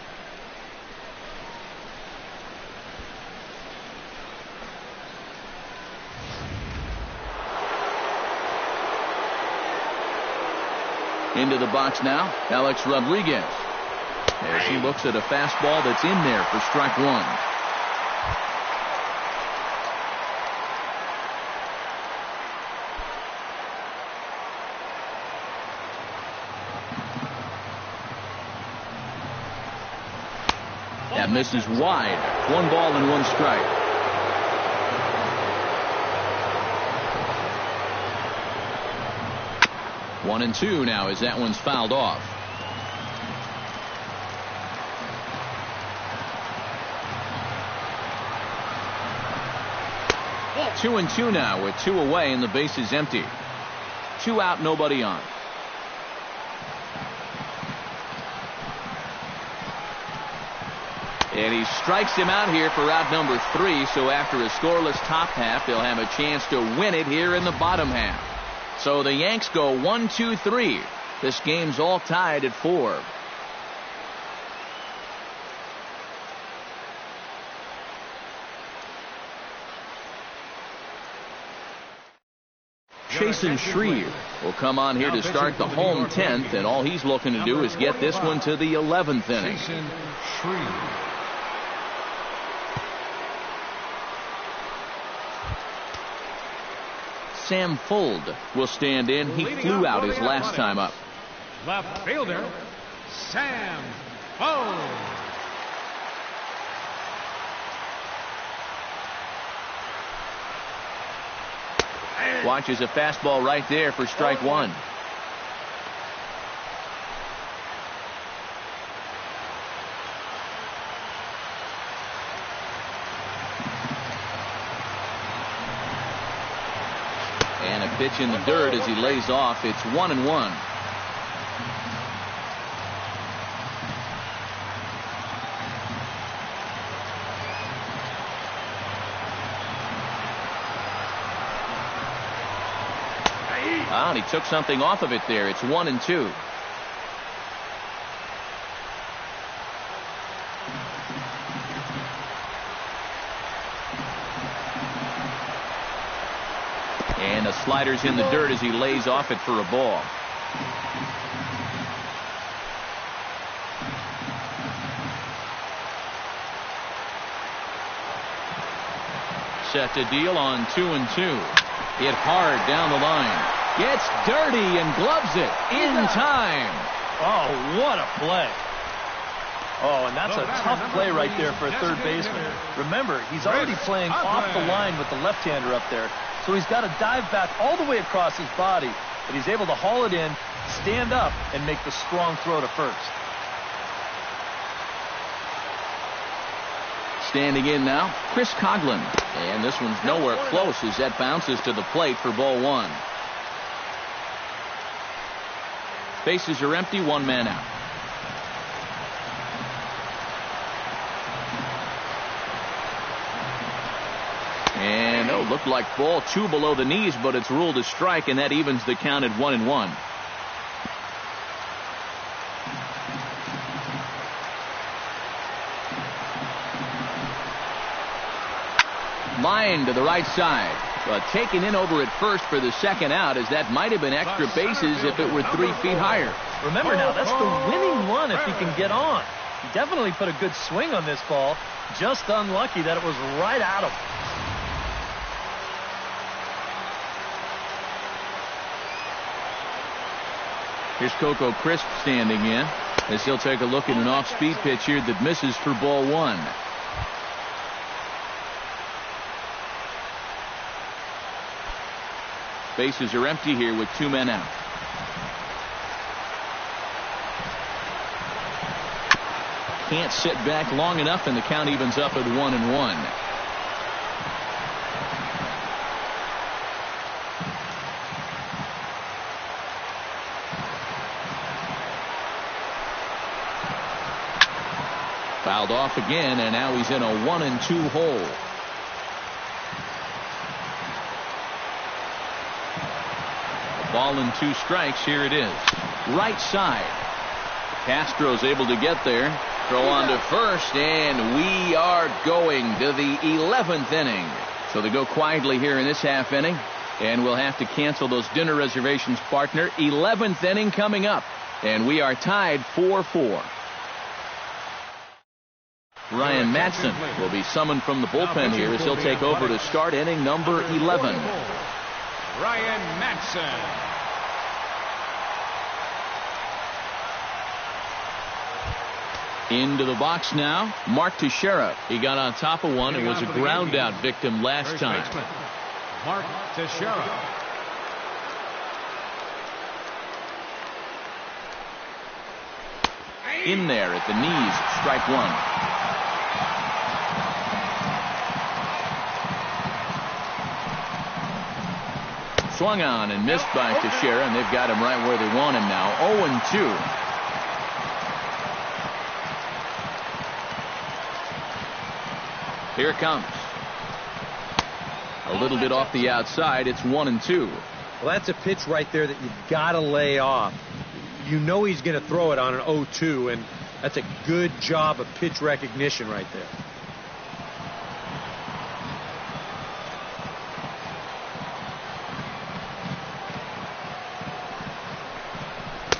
Into the box now, Alex Rodriguez. As he looks at a fastball that's in there for strike 1. That misses wide. 1 ball and 1 strike. One and 2 now as that one's fouled off. Oh. 2 and 2 now with 2 away and the base is empty. 2 out, nobody on. And he strikes him out here for out number 3. So after a scoreless top half, they'll have a chance to win it here in the bottom half. So the Yanks go 1-2-3. This game's all tied at 4. Chasen Shreve will come on here to start the home 10th, and all he's looking to do is get this one to the 11th inning. Sam Fuld will stand in. He flew out his last time up. Left fielder, Sam Fuld. Watches a fastball right there for strike 1. And a pitch in the dirt as he lays off. It's 1-1. And he took something off of it there. It's 1-2. And the slider's in the dirt as he lays off it for a ball. Set to deal on 2-2. Hit hard down the line. Gets dirty and gloves it in time. Oh, what a play. Oh, and that's a tough play right there for a third baseman. Remember, he's already playing off the line with the left-hander up there, so he's got to dive back all the way across his body, but he's able to haul it in, stand up, and make the strong throw to first. Standing in now, Chris Coghlan. And this one's nowhere close as that bounces to the plate for ball 1. Bases are empty, 1 man out. And looked like ball 2 below the knees, but it's ruled a strike, and that evens the count at 1-1. Line to the right side. But taken in over at first for the second out, as that might have been extra bases if it were 3 feet higher. Remember now, that's the winning run if he can get on. He definitely put a good swing on this ball. Just unlucky that it was right at him. Here's Coco Crisp standing in as he'll take a look at an off-speed pitch here that misses for ball 1. Bases are empty here with 2 men out. Can't sit back long enough, and the count evens up at 1-1. Fouled off again, and now he's in a 1-2 hole. Ball and 2 strikes. Here it is. Right side. Castro's able to get there. Throw on to first, and we are going to the 11th inning. So they go quietly here in this half inning, and we'll have to cancel those dinner reservations, partner. 11th inning coming up, and we are tied 4-4. Ryan Madsen will be summoned from the bullpen here as he'll take over to start inning number 11. Ryan Madsen. Into the box now, Mark Teixeira. He got on top of one and was a ground out victim last time. Mark Teixeira. In there at the knees, strike 1. Swung on and missed by Teixeira, and they've got him right where they want him now. 0-2. Here it comes. A little bit off the outside. It's 1-2. Well, that's a pitch right there that you've got to lay off. You know he's going to throw it on an 0-2, and that's a good job of pitch recognition right there.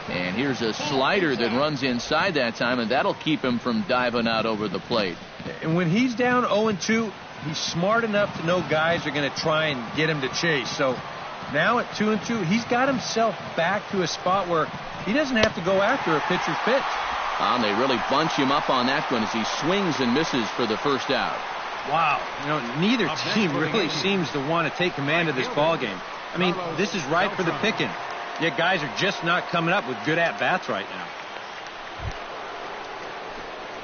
And here's a slider that runs inside that time, and that'll keep him from diving out over the plate. And when he's down 0-2, he's smart enough to know guys are going to try and get him to chase. So now at 2-2, he's got himself back to a spot where he doesn't have to go after a pitcher's pitch. And they really bunch him up on that one as he swings and misses for the first out. Wow. You know, neither team really seems to want to take command of this ball game. I mean, this is ripe for the picking. Yet guys are just not coming up with good at-bats right now.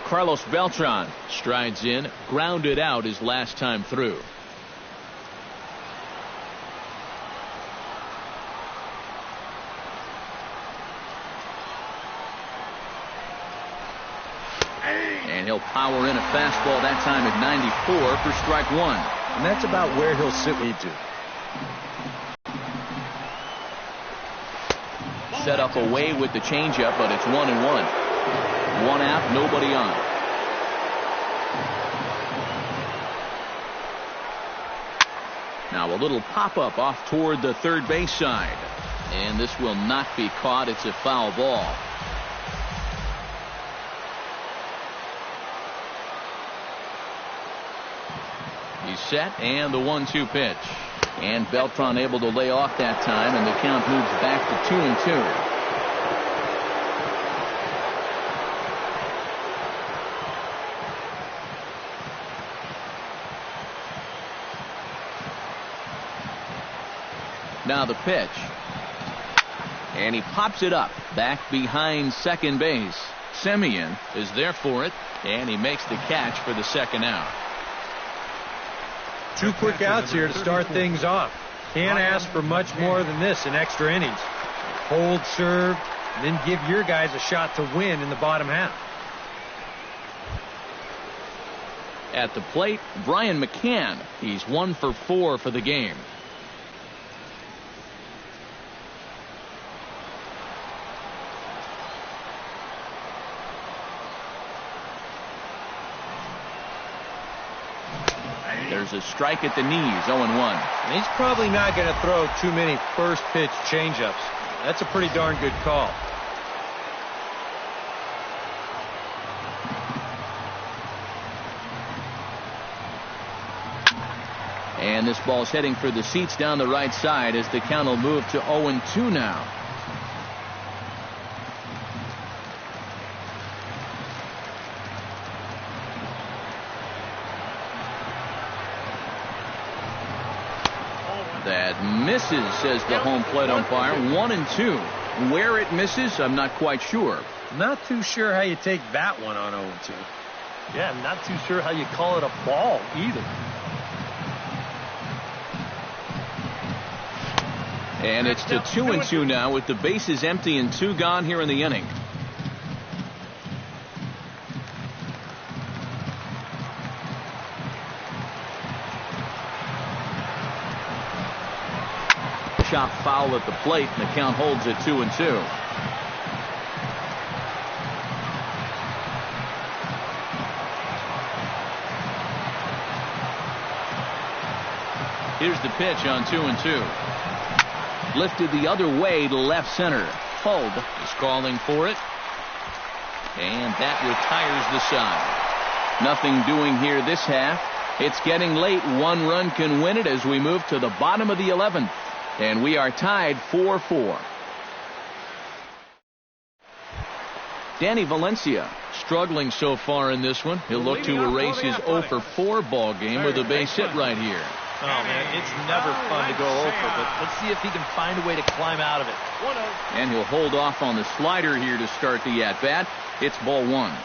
Carlos Beltran strides in, grounded out his last time through. And he'll power in a fastball that time at 94 for strike one. And that's about where he'll sit need to. Set up away with the changeup, but it's 1-1. One out, nobody on. Now a little pop-up off toward the third base side. And this will not be caught. It's a foul ball. He's set, and the 1-2 pitch. And Beltran able to lay off that time, and the count moves back to 2-2. Now the pitch. And he pops it up back behind second base. Semien is there for it, and he makes the catch for the second out. 2 quick outs here to start things off. Can't ask for much more than this in extra innings. Hold, serve, and then give your guys a shot to win in the bottom half. At the plate, Brian McCann. He's 1 for 4 for the game. There's a strike at the knees, 0-1. And he's probably not going to throw too many first pitch changeups. That's a pretty darn good call. And this ball's heading for the seats down the right side as the count will move to 0-2 now. That misses, says the home plate umpire. 1-2. Where it misses, I'm not quite sure. Not too sure how you take that one on 0-2. Yeah, I'm not too sure how you call it a ball either. And it's to 2-2 now with the bases empty and 2 gone here in the inning. Chop foul at the plate, and the count holds at 2-2. Here's the pitch on 2-2. Lifted the other way to left center. Huld is calling for it. And that retires the side. Nothing doing here this half. It's getting late. 1 run can win it as we move to the bottom of the 11th. And we are tied 4-4. Danny Valencia struggling so far in this one. He'll look to erase his 0-for-4 ball game with a base hit right here. Oh, man, it's never fun to go over, but let's see if he can find a way to climb out of it. And he'll hold off on the slider here to start the at-bat. It's ball 1.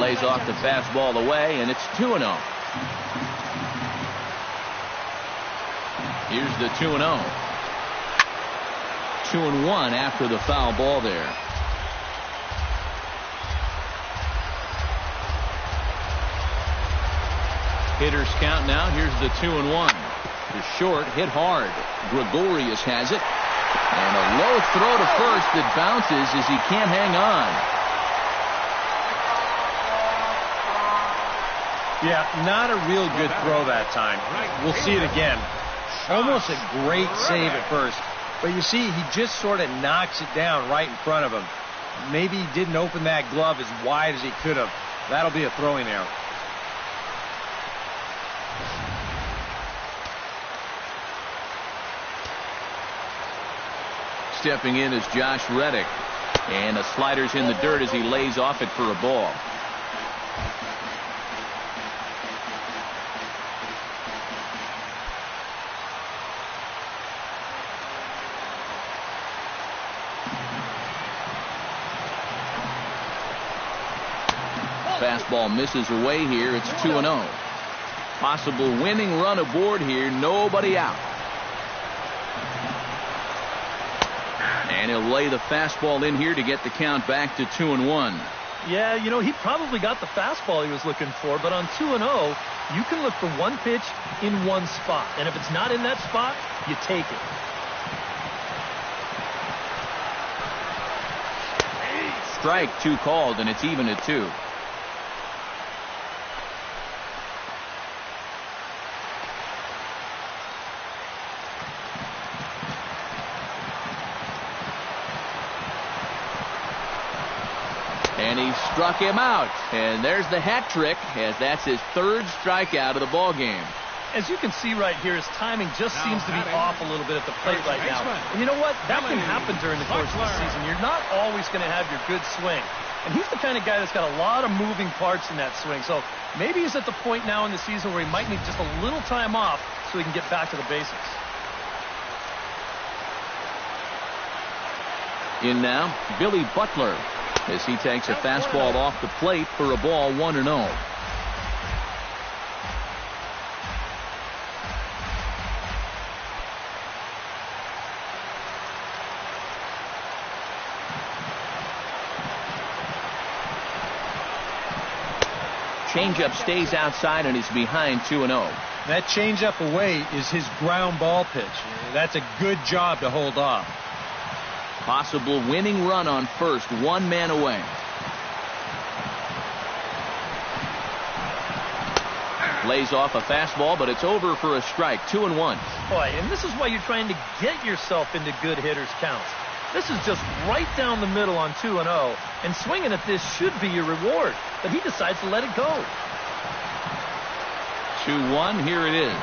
Lays off the fastball away, and it's 2-0. Here's the 2-0. 2-1 after the foul ball there. Hitters count now. Here's the 2-1. The short hit hard. Gregorius has it. And a low throw to first that bounces as he can't hang on. Yeah, not a real good throw that time. We'll see it again. Almost a great save at first. But you see, he just sort of knocks it down right in front of him. Maybe he didn't open that glove as wide as he could have. That'll be a throwing error. Stepping in is Josh Reddick. And the slider's in the dirt as he lays off it for a ball. Fastball misses away here. It's 2-0. Possible winning run aboard here. Nobody out. And he'll lay the fastball in here to get the count back to 2-1. Yeah, you know, he probably got the fastball he was looking for, but on 2-0, you can look for one pitch in one spot. And if it's not in that spot, you take it. Strike 2 called, and it's even at 2. And he struck him out. And there's the hat trick, as that's his 3rd strikeout of the ball game. As you can see right here, his timing just seems to be off a little bit at the plate right now. And you know what? That can happen during the course of the season. You're not always going to have your good swing. And he's the kind of guy that's got a lot of moving parts in that swing. So maybe he's at the point now in the season where he might need just a little time off so he can get back to the basics. In now, Billy Butler, as he takes a fastball off the plate for a ball, 1-0. Changeup stays outside and is behind 2-0. That changeup away is his ground ball pitch. That's a good job to hold off. Possible winning run on first, 1 man away. Lays off a fastball, but it's over for a strike. 2-1. Boy, and this is why you're trying to get yourself into good hitters' counts. This is just right down the middle on 2-0, and swinging at this should be your reward, but he decides to let it go. 2-1, here it is.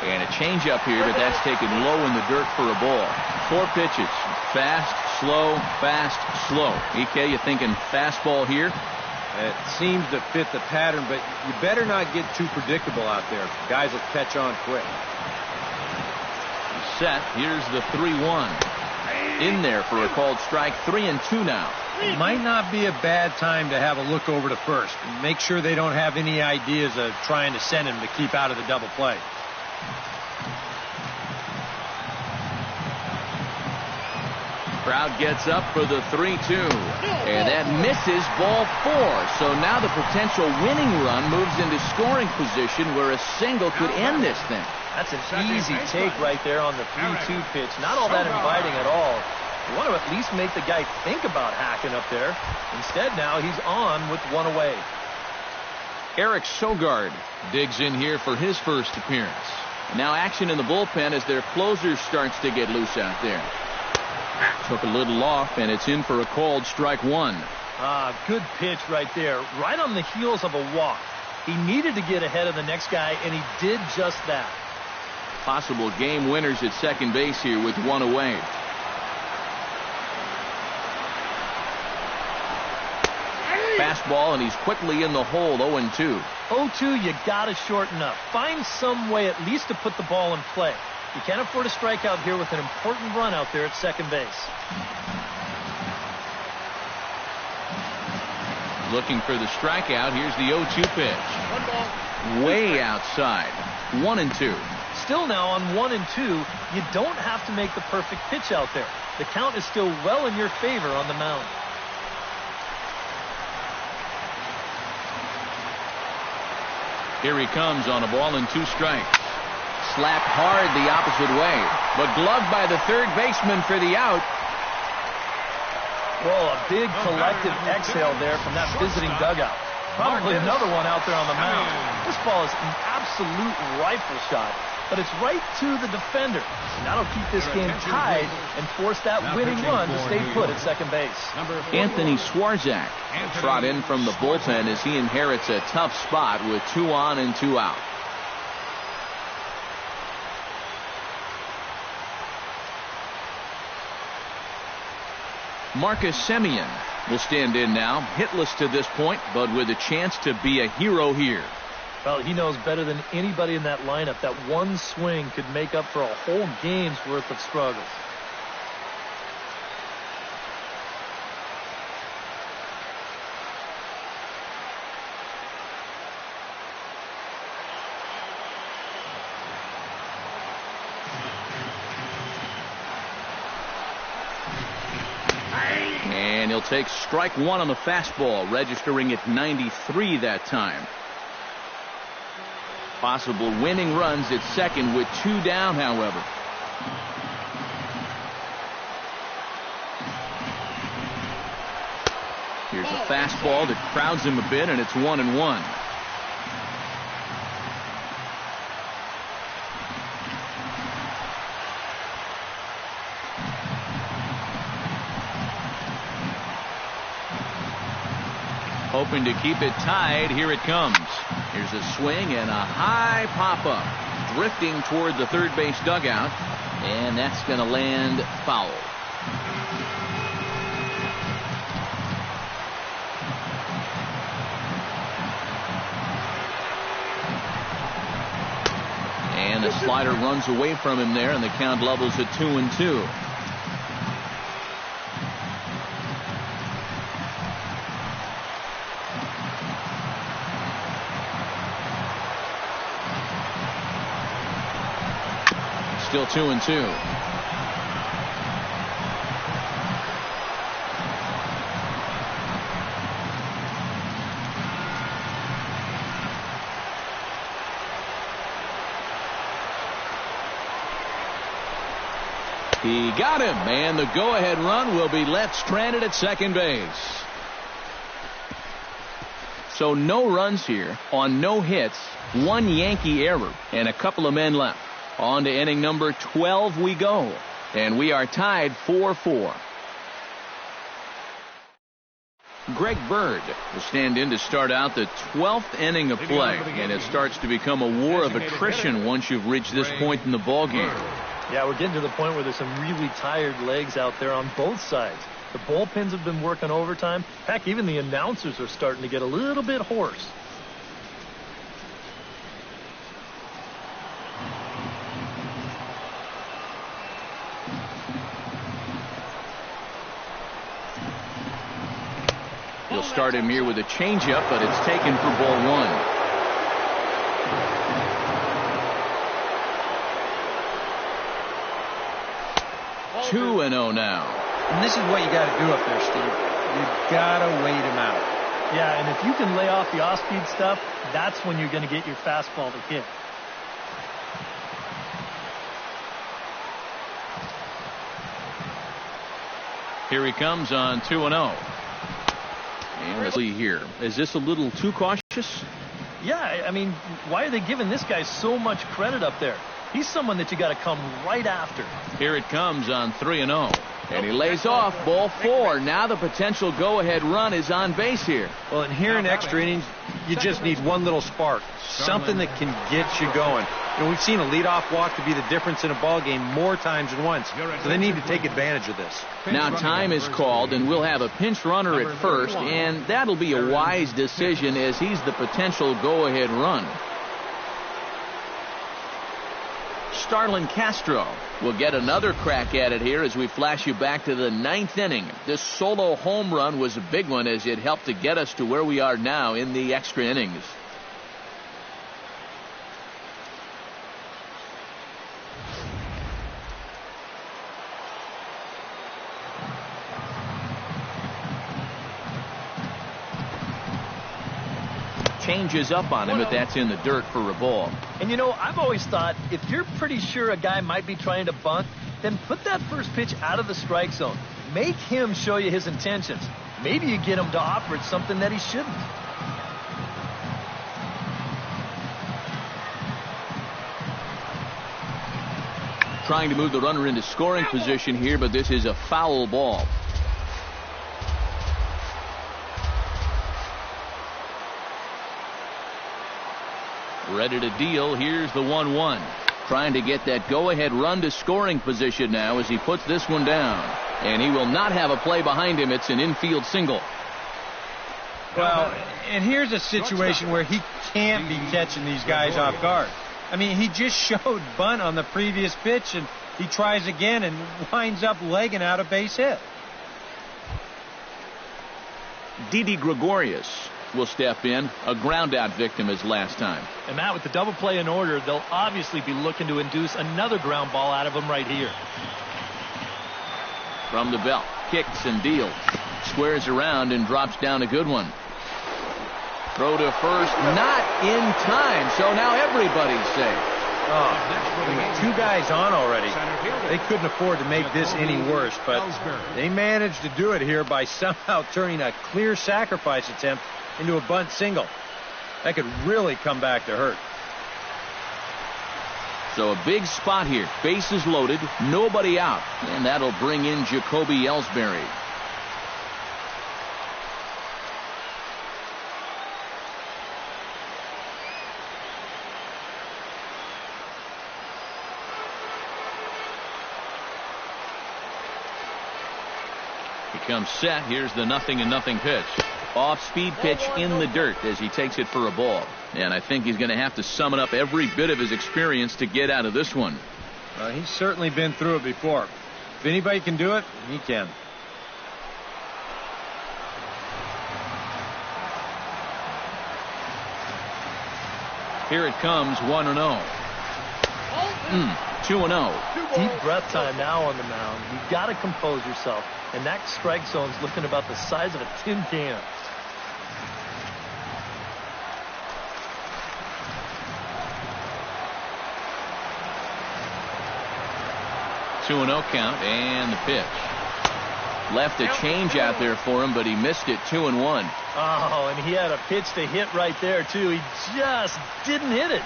And a changeup here, but that's taken low in the dirt for a ball. 4 pitches. Fast, slow, fast, slow. EK, you thinking fastball here? It seems to fit the pattern, but you better not get too predictable out there. Guys will catch on quick. Set. Here's the 3-1. In there for a called strike. 3-2 now. It might not be a bad time to have a look over to first. Make sure they don't have any ideas of trying to send him to keep out of the double play. Crowd gets up for the 3-2. And that misses, ball 4. So now the potential winning run moves into scoring position where a single could end this thing. That's an easy take right there on the 3-2 pitch. Not all that inviting at all. You want to at least make the guy think about hacking up there. Instead now he's on with 1 away. Eric Sogard digs in here for his first appearance. Now action in the bullpen as their closer starts to get loose out there. Took a little off, and it's in for a called strike 1. Good pitch right there. Right on the heels of a walk. He needed to get ahead of the next guy, and he did just that. Possible game winners at second base here with 1 away. Fastball, and he's quickly in the hole, 0-2. 0-2, you got to shorten up. Find some way at least to put the ball in play. You can't afford a strikeout here with an important run out there at second base. Looking for the strikeout. Here's the 0-2 pitch. Way outside. 1-2. Still now on 1-2, you don't have to make the perfect pitch out there. The count is still well in your favor on the mound. Here he comes on a ball and 2 strikes. Slapped hard the opposite way, but gloved by the third baseman for the out. Well, a big collective exhale there from that visiting dugout. Probably another one out there on the mound. This ball is an absolute rifle shot, but it's right to the defender. And that'll keep this game tied and force that winning run to stay put at second base. Anthony Swarzak trot in from the bullpen as he inherits a tough spot with 2 on and 2 out. Marcus Semien will stand in now, hitless to this point, but with a chance to be a hero here. Well, he knows better than anybody in that lineup that one swing could make up for a whole game's worth of struggles. And he'll take strike 1 on the fastball, registering at 93 that time. Possible winning runs at second with 2 down, however. Here's a fastball that crowds him a bit, and it's 1-1. Hoping to keep it tied. Here it comes. Here's a swing and a high pop-up. Drifting toward the third base dugout. And that's going to land foul. And the slider runs away from him there, and the count levels at 2-2. Still 2-2. He got him, and the go-ahead run will be left stranded at second base. So no runs here on no hits, 1 Yankee error, and a couple of men left. On to inning number 12 we go, and we are tied 4-4. Greg Bird will stand in to start out the 12th inning of play, and it starts to become a war of attrition once you've reached this point in the ballgame. Yeah, we're getting to the point where there's some really tired legs out there on both sides. The bullpens have been working overtime. Heck, even the announcers are starting to get a little bit hoarse. He'll start him here with a changeup, but it's taken for ball 1. 2-0 now. And this is what you got to do up there, Steve. You got to wait him out. Yeah, and if you can lay off the off-speed stuff, that's when you're going to get your fastball to hit. Here he comes on 2-0. And let's see here. Is this a little too cautious? Yeah, I mean, why are they giving this guy so much credit up there? He's someone that you got to come right after. Here it comes on 3-0. And he lays off ball 4. Now the potential go-ahead run is on base here. Well, and here in extra innings, you just need one little spark, something that can get you going. You know, we've seen a leadoff walk to be the difference in a ball game more times than once, so they need to take advantage of this. Now time is called, and we'll have a pinch runner at first, and that'll be a wise decision as he's the potential go-ahead run. Starlin Castro will get another crack at it here as we flash you back to the 9th inning. This solo home run was a big one as it helped to get us to where we are now in the extra innings. changes up on him, but that's in the dirt for a ball. And, you know, I've always thought if you're pretty sure a guy might be trying to bunt, then put that first pitch out of the strike zone. Make him show you his intentions. Maybe you get him to offer something that he shouldn't. Trying to move the runner into scoring position here, but this is a foul ball. Ready to deal. Here's the 1-1. Trying to get that go-ahead run to scoring position now as he puts this one down. And he will not have a play behind him. It's an infield single. Well, and here's a situation where he can't be catching these guys off guard. I mean, he just showed bunt on the previous pitch, and he tries again and winds up legging out a base hit. Didi Gregorius will step in, a ground-out victim as last time. And Matt, with the double play in order, they'll obviously be looking to induce another ground ball out of him right here. From the belt, kicks and deals. Squares around and drops down a good one. Throw to first, not in time, so now everybody's safe. Oh, two guys on already. They couldn't afford to make this any worse, but they managed to do it here by somehow turning a clear sacrifice attempt into a bunt single. That could really come back to hurt. So a big spot here. Bases loaded, nobody out, and that'll bring in Jacoby Ellsbury. He comes set. Here's the 0-0 pitch. Off-speed pitch in the dirt as he takes it for a ball. And I think he's going to have to summon up every bit of his experience to get out of this one. He's certainly been through it before. If anybody can do it, he can. Here it comes, 1-0. 2-0. Deep breath time now on the mound. You've got to compose yourself. And that strike zone's looking about the size of a tin can. Two 2-0 count and the pitch. Left a change out there for him, but he missed it. 2-1. Oh, and he had a pitch to hit right there, too. He just didn't hit it.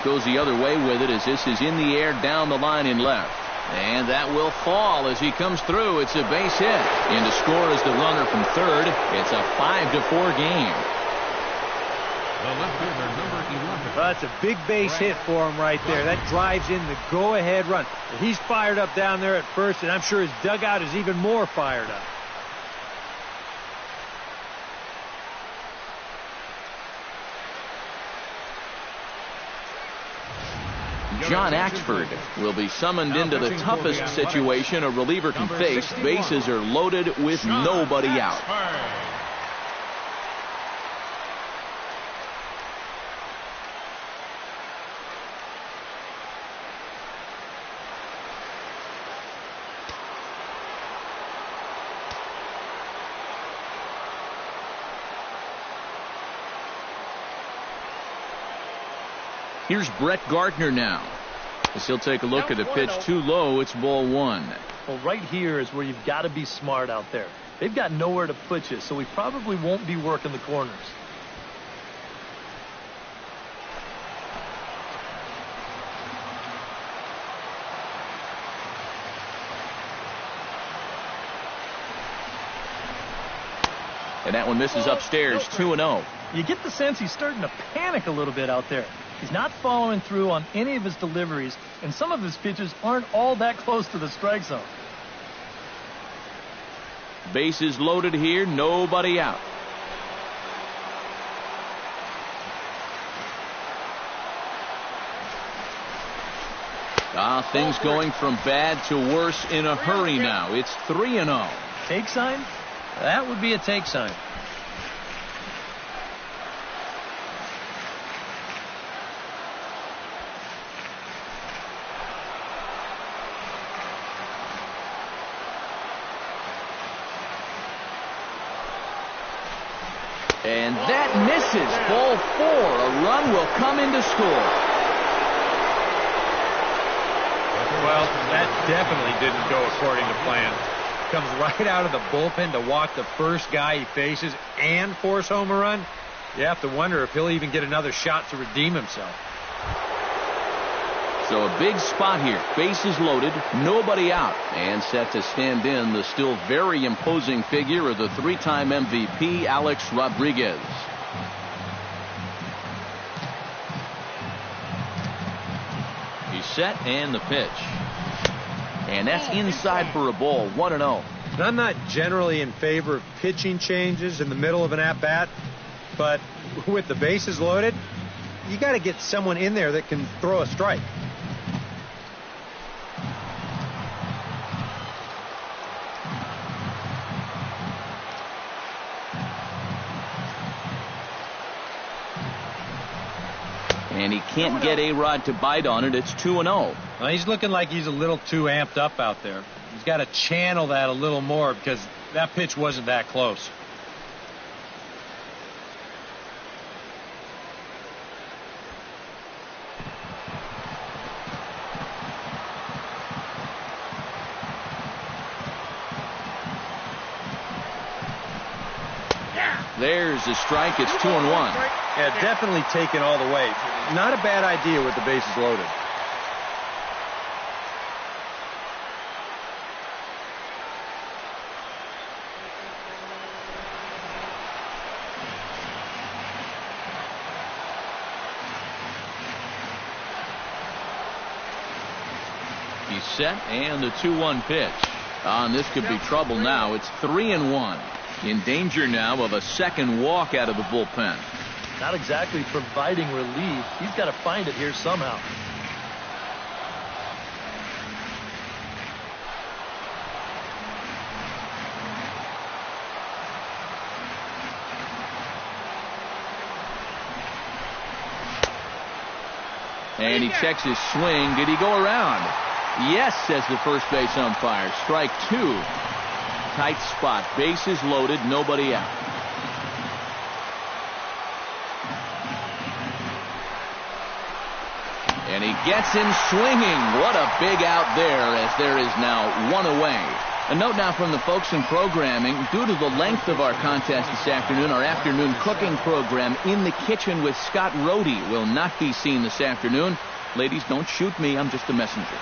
Goes the other way with it as this is in the air down the line in left. And that will fall as he comes through. It's a base hit. In to score is the runner from third. It's a 5-4 game. The left fielder, number 11. That's a big base hit for him right there. That drives in the go-ahead run. He's fired up down there at first, and I'm sure his dugout is even more fired up. John Axford will be summoned into the toughest situation a reliever can face. Bases are loaded with nobody out. Here's Brett Gardner now. As he'll take a look at a pitch too low. It's ball one. Well, right here is where you've got to be smart out there. They've got nowhere to put you, so we probably won't be working the corners. And that one misses upstairs. 2-0. You get the sense he's starting to panic a little bit out there. He's not following through on any of his deliveries, and some of his pitches aren't all that close to the strike zone. Bases loaded here, nobody out. Things going from bad to worse in a hurry now. It's 3-0. Take sign? That would be a take sign. And that misses. Ball 4. A run will come in to score. Well, that definitely didn't go according to plan. Comes right out of the bullpen to walk the first guy he faces and force home a run. You have to wonder if he'll even get another shot to redeem himself. So a big spot here. Bases loaded, nobody out. And set to stand in the still very imposing figure of the 3-time MVP, Alex Rodriguez. He's set and the pitch. And that's inside for a ball, 1-0. I'm not generally in favor of pitching changes in the middle of an at-bat, but with the bases loaded, you got to get someone in there that can throw a strike. And he can't get A-Rod to bite on it. It's 2-0. Well, he's looking like he's a little too amped up out there. He's got to channel that a little more because that pitch wasn't that close. There's the strike. It's 2-1. Yeah, definitely taken all the way. Not a bad idea with the bases loaded. He's set and the 2-1 pitch. And this could be trouble now. It's 3-1. In danger now of a second walk out of the bullpen. Not exactly providing relief. He's got to find it here somehow. And he checks his swing. Did he go around? Yes, says the first base umpire. Strike 2. Tight spot. Bases loaded. Nobody out. And he gets him swinging. What a big out there, as there is now 1 away. A note now from the folks in programming. Due to the length of our contest this afternoon, our afternoon cooking program, In the Kitchen with Scott Rohde, will not be seen this afternoon. Ladies, don't shoot me. I'm just a messenger.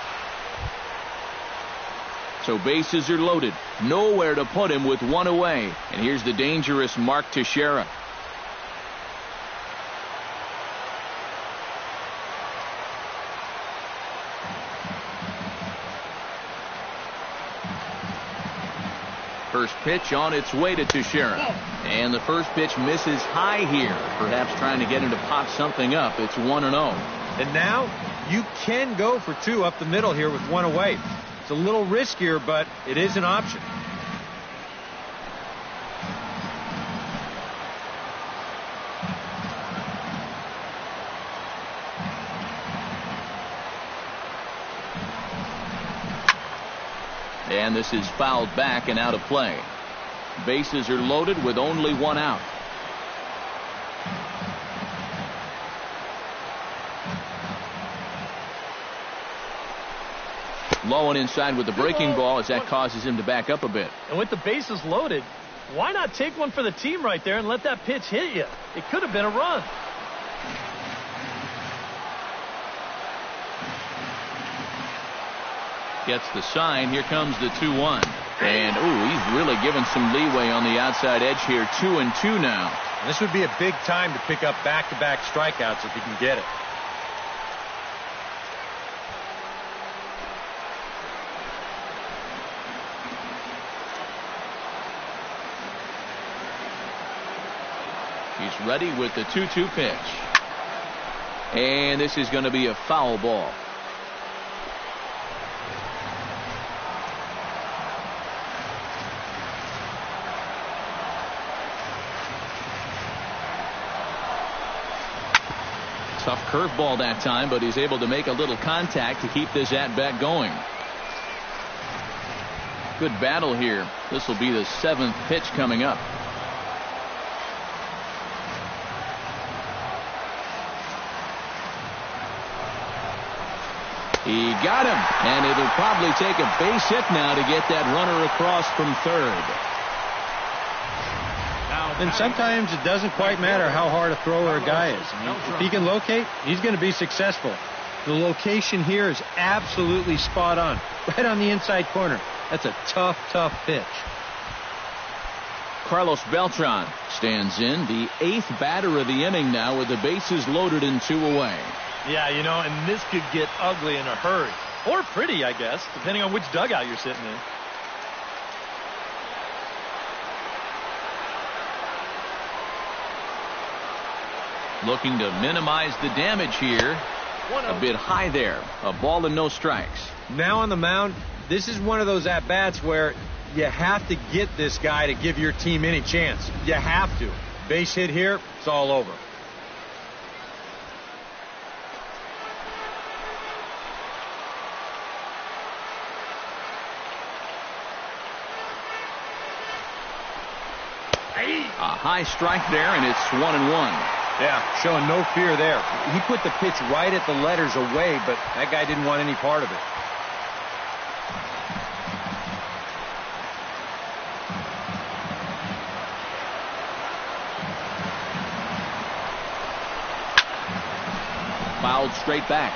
So bases are loaded. Nowhere to put him with 1 away. And here's the dangerous Mark Teixeira. First pitch on its way to Teixeira. And the first pitch misses high here. Perhaps trying to get him to pop something up. It's 1-0. And now you can go for 2 up the middle here with 1 away. It's a little riskier, but it is an option. And this is fouled back and out of play. Bases are loaded with only 1 out. Low and inside with the breaking ball, as that causes him to back up a bit. And with the bases loaded, why not take one for the team right there and let that pitch hit you? It could have been a run. Gets the sign. Here comes the 2-1. And, he's really given some leeway on the outside edge here. 2-2 now. And this would be a big time to pick up back-to-back strikeouts if he can get it. He's ready with the 2-2 pitch. And this is going to be a foul ball. Tough curveball that time, but he's able to make a little contact to keep this at-bat going. Good battle here. This will be the 7th pitch coming up. He got him, and it'll probably take a base hit now to get that runner across from third. And sometimes it doesn't quite matter how hard a thrower a guy is. If he can locate, he's going to be successful. The location here is absolutely spot on, right on the inside corner. That's a tough, tough pitch. Carlos Beltran stands in, the 8th batter of the inning now with the bases loaded and 2 away. Yeah, you know, and this could get ugly in a hurry. Or pretty, I guess, depending on which dugout you're sitting in. Looking to minimize the damage here. A bit high there. A ball and no strikes. Now on the mound, this is one of those at-bats where you have to get this guy to give your team any chance. You have to. Base hit here, it's all over. A high strike there, and it's 1-1. Yeah, showing no fear there. He put the pitch right at the letters away, but that guy didn't want any part of it. Fouled straight back.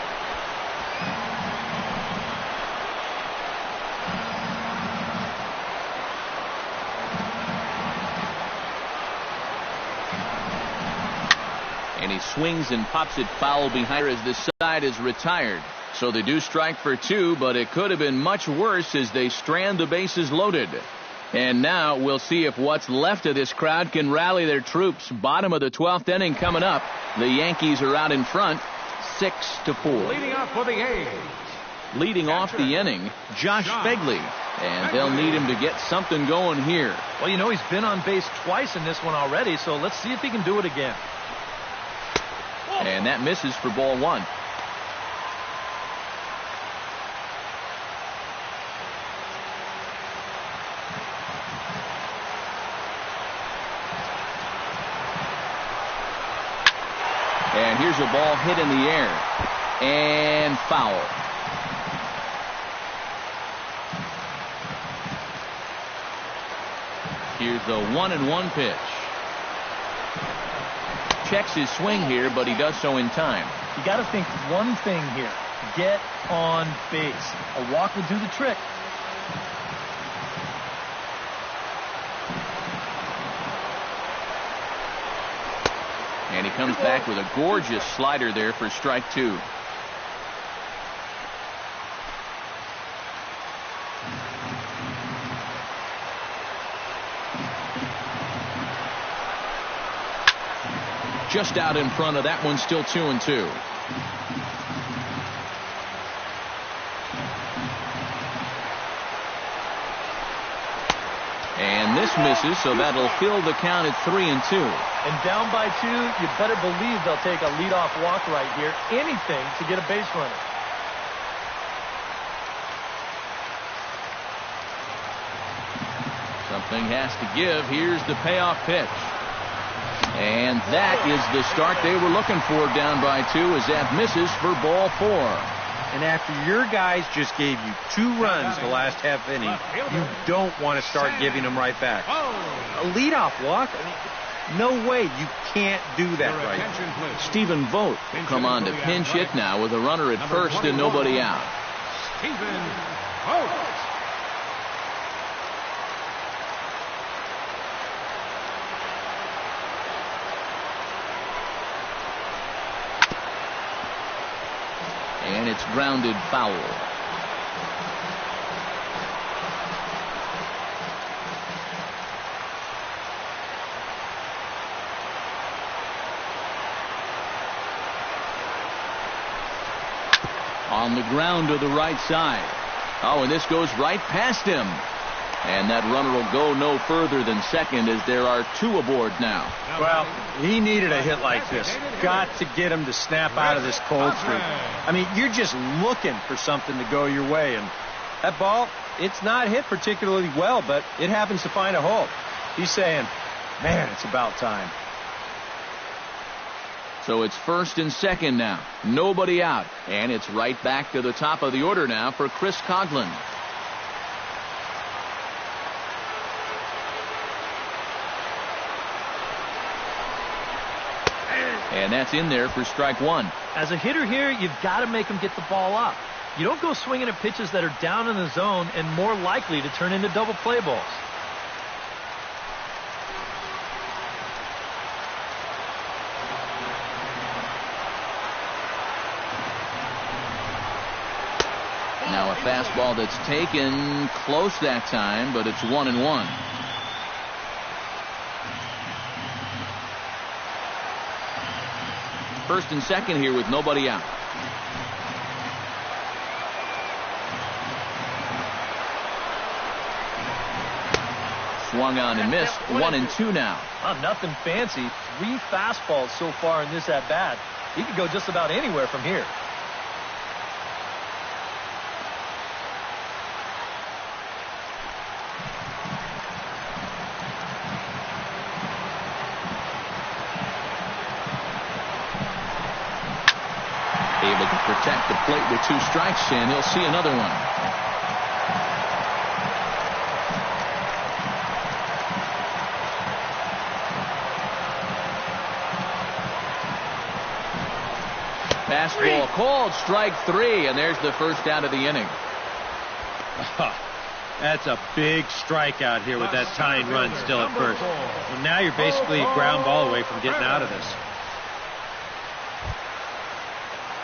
And he swings and pops it foul behind her as this side is retired. So they do strike for 2, but it could have been much worse as they strand the bases loaded. And now we'll see if what's left of this crowd can rally their troops. Bottom of the 12th inning coming up. The Yankees are out in front, 6-4. Leading off for the A's. Leading off the inning, Josh Fegley. And they'll need him to get something going here. Well, you know, he's been on base twice in this one already, so let's see if he can do it again. And that misses for ball 1. And here's a ball hit in the air. And foul. Here's the 1-1 pitch. Checks his swing here, but he does so in time. You got to think one thing here. Get on base. A walk would do the trick. And he comes back with a gorgeous slider there for strike 2. Just out in front of that one, still 2-2. And this misses, so that'll fill the count at 3-2. And down by 2, you better believe they'll take a leadoff walk right here. Anything to get a base runner. Something has to give. Here's the payoff pitch. And that is the start they were looking for down by 2 as that misses for ball 4. And after your guys just gave you 2 runs the last half inning, you don't want to start giving them right back. A leadoff walk? I mean, no way. You can't do that right. Stephen Vogt will come on to pinch hit now with a runner at first and nobody out. Stephen Vogt. And it's grounded foul. On the ground to the right side. Oh, and this goes right past him. And that runner will go no further than second as there are 2 aboard now. Well, he needed a hit like this. Got to get him to snap out of this cold streak. I mean, you're just looking for something to go your way. And that ball, it's not hit particularly well, but it happens to find a hole. He's saying, man, it's about time. So it's first and second now. Nobody out. And it's right back to the top of the order now for Chris Coughlin. And that's in there for strike one. As a hitter here, you've got to make him get the ball up. You don't go swinging at pitches that are down in the zone and more likely to turn into double play balls. Now a fastball that's taken close that time, but it's 1-1. First and second here with nobody out. Swung on and missed. 1-2 now. Nothing fancy. 3 fastballs so far in this at-bat. He could go just about anywhere from here. Able to protect the plate with 2 strikes, and he'll see another one. Fastball called, strike 3, and there's the first out of the inning. That's a big strikeout here with that tying run still at first. And now you're basically a ground ball away from getting out of this.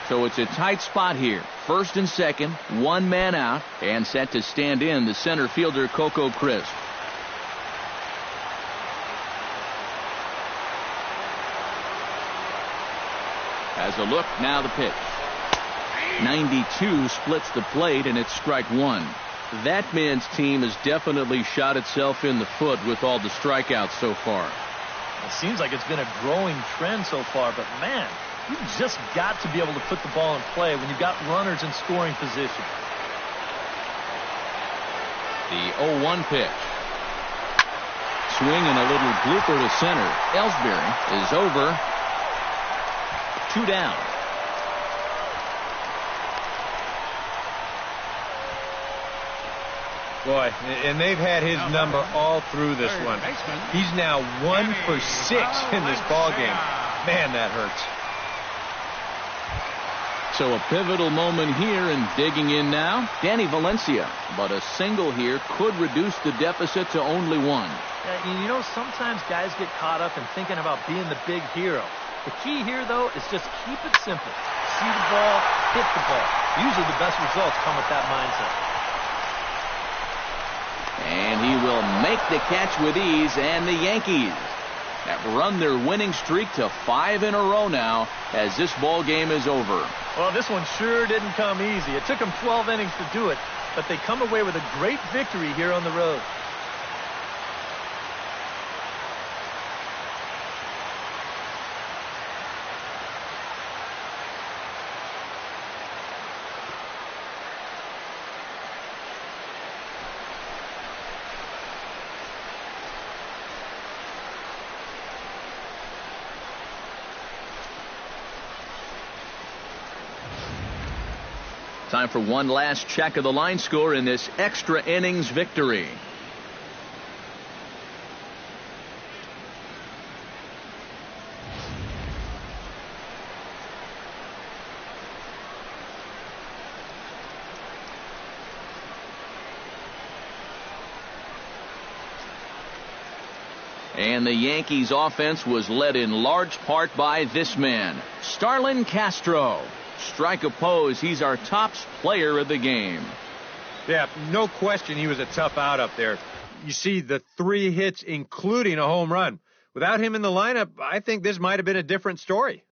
So it's a tight spot here. First and second, 1 man out, and set to stand in the center fielder, Coco Crisp. As a look, now the pitch. 92 splits the plate, and it's strike 1. That man's team has definitely shot itself in the foot with all the strikeouts so far. It seems like it's been a growing trend so far, but man, you've just got to be able to put the ball in play when you've got runners in scoring position. The 0-1 pitch. Swing and a little blooper to center. Ellsbury is over. 2 down. Boy, and they've had his number all through this one. He's now 1 for 6 in this ball game. Man, that hurts. So a pivotal moment here, and digging in now, Danny Valencia. But a single here could reduce the deficit to only 1. You know, sometimes guys get caught up in thinking about being the big hero. The key here, though, is just keep it simple. See the ball, hit the ball. Usually the best results come with that mindset. And he will make the catch with ease, and the Yankees have run their winning streak to 5 in a row now as this ball game is over. Well, this one sure didn't come easy. It took them 12 innings to do it, but they come away with a great victory here on the road. Time for one last check of the line score in this extra innings victory. And the Yankees offense was led in large part by this man, Starlin Castro. Strike oppose, he's our top player of the game. Yeah, no question he was a tough out up there. You see the 3 hits, including a home run. Without him in the lineup, I think this might have been a different story.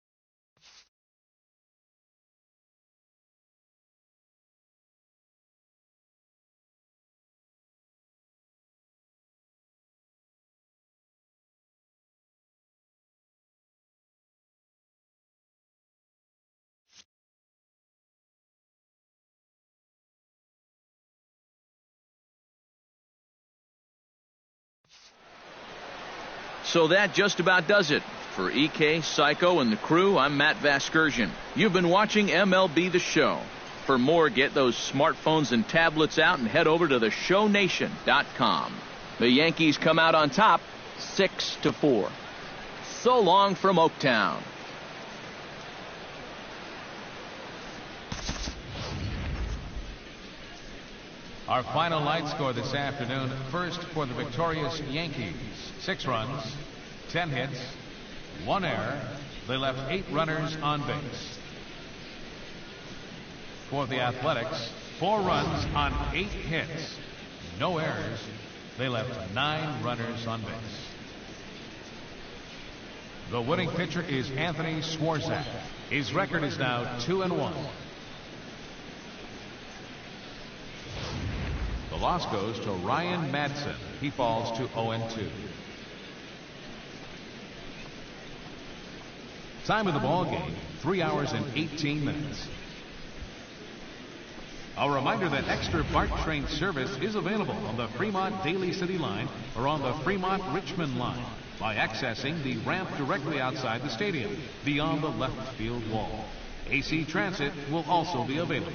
So that just about does it For EK, Psycho, and the crew, I'm Matt Vasgersian. You've been watching MLB The Show. For more, get those smartphones and tablets out and head over to theshownation.com. The Yankees come out on top 6-4. So long from Oaktown. Our final light score this afternoon. First for the victorious Yankees. 6 runs, 10 hits, 1 error. They left 8 runners on base. For the Athletics, 4 runs on 8 hits, no errors. They left 9 runners on base. The winning pitcher is Anthony Swarzak. His record is now 2-1. The loss goes to Ryan Madsen. He falls to 0-2. Time of the ball game, 3 hours and 18 minutes. A reminder that extra BART train service is available on the Fremont Daly City line or on the Fremont Richmond line by accessing the ramp directly outside the stadium beyond the left field wall. AC Transit will also be available.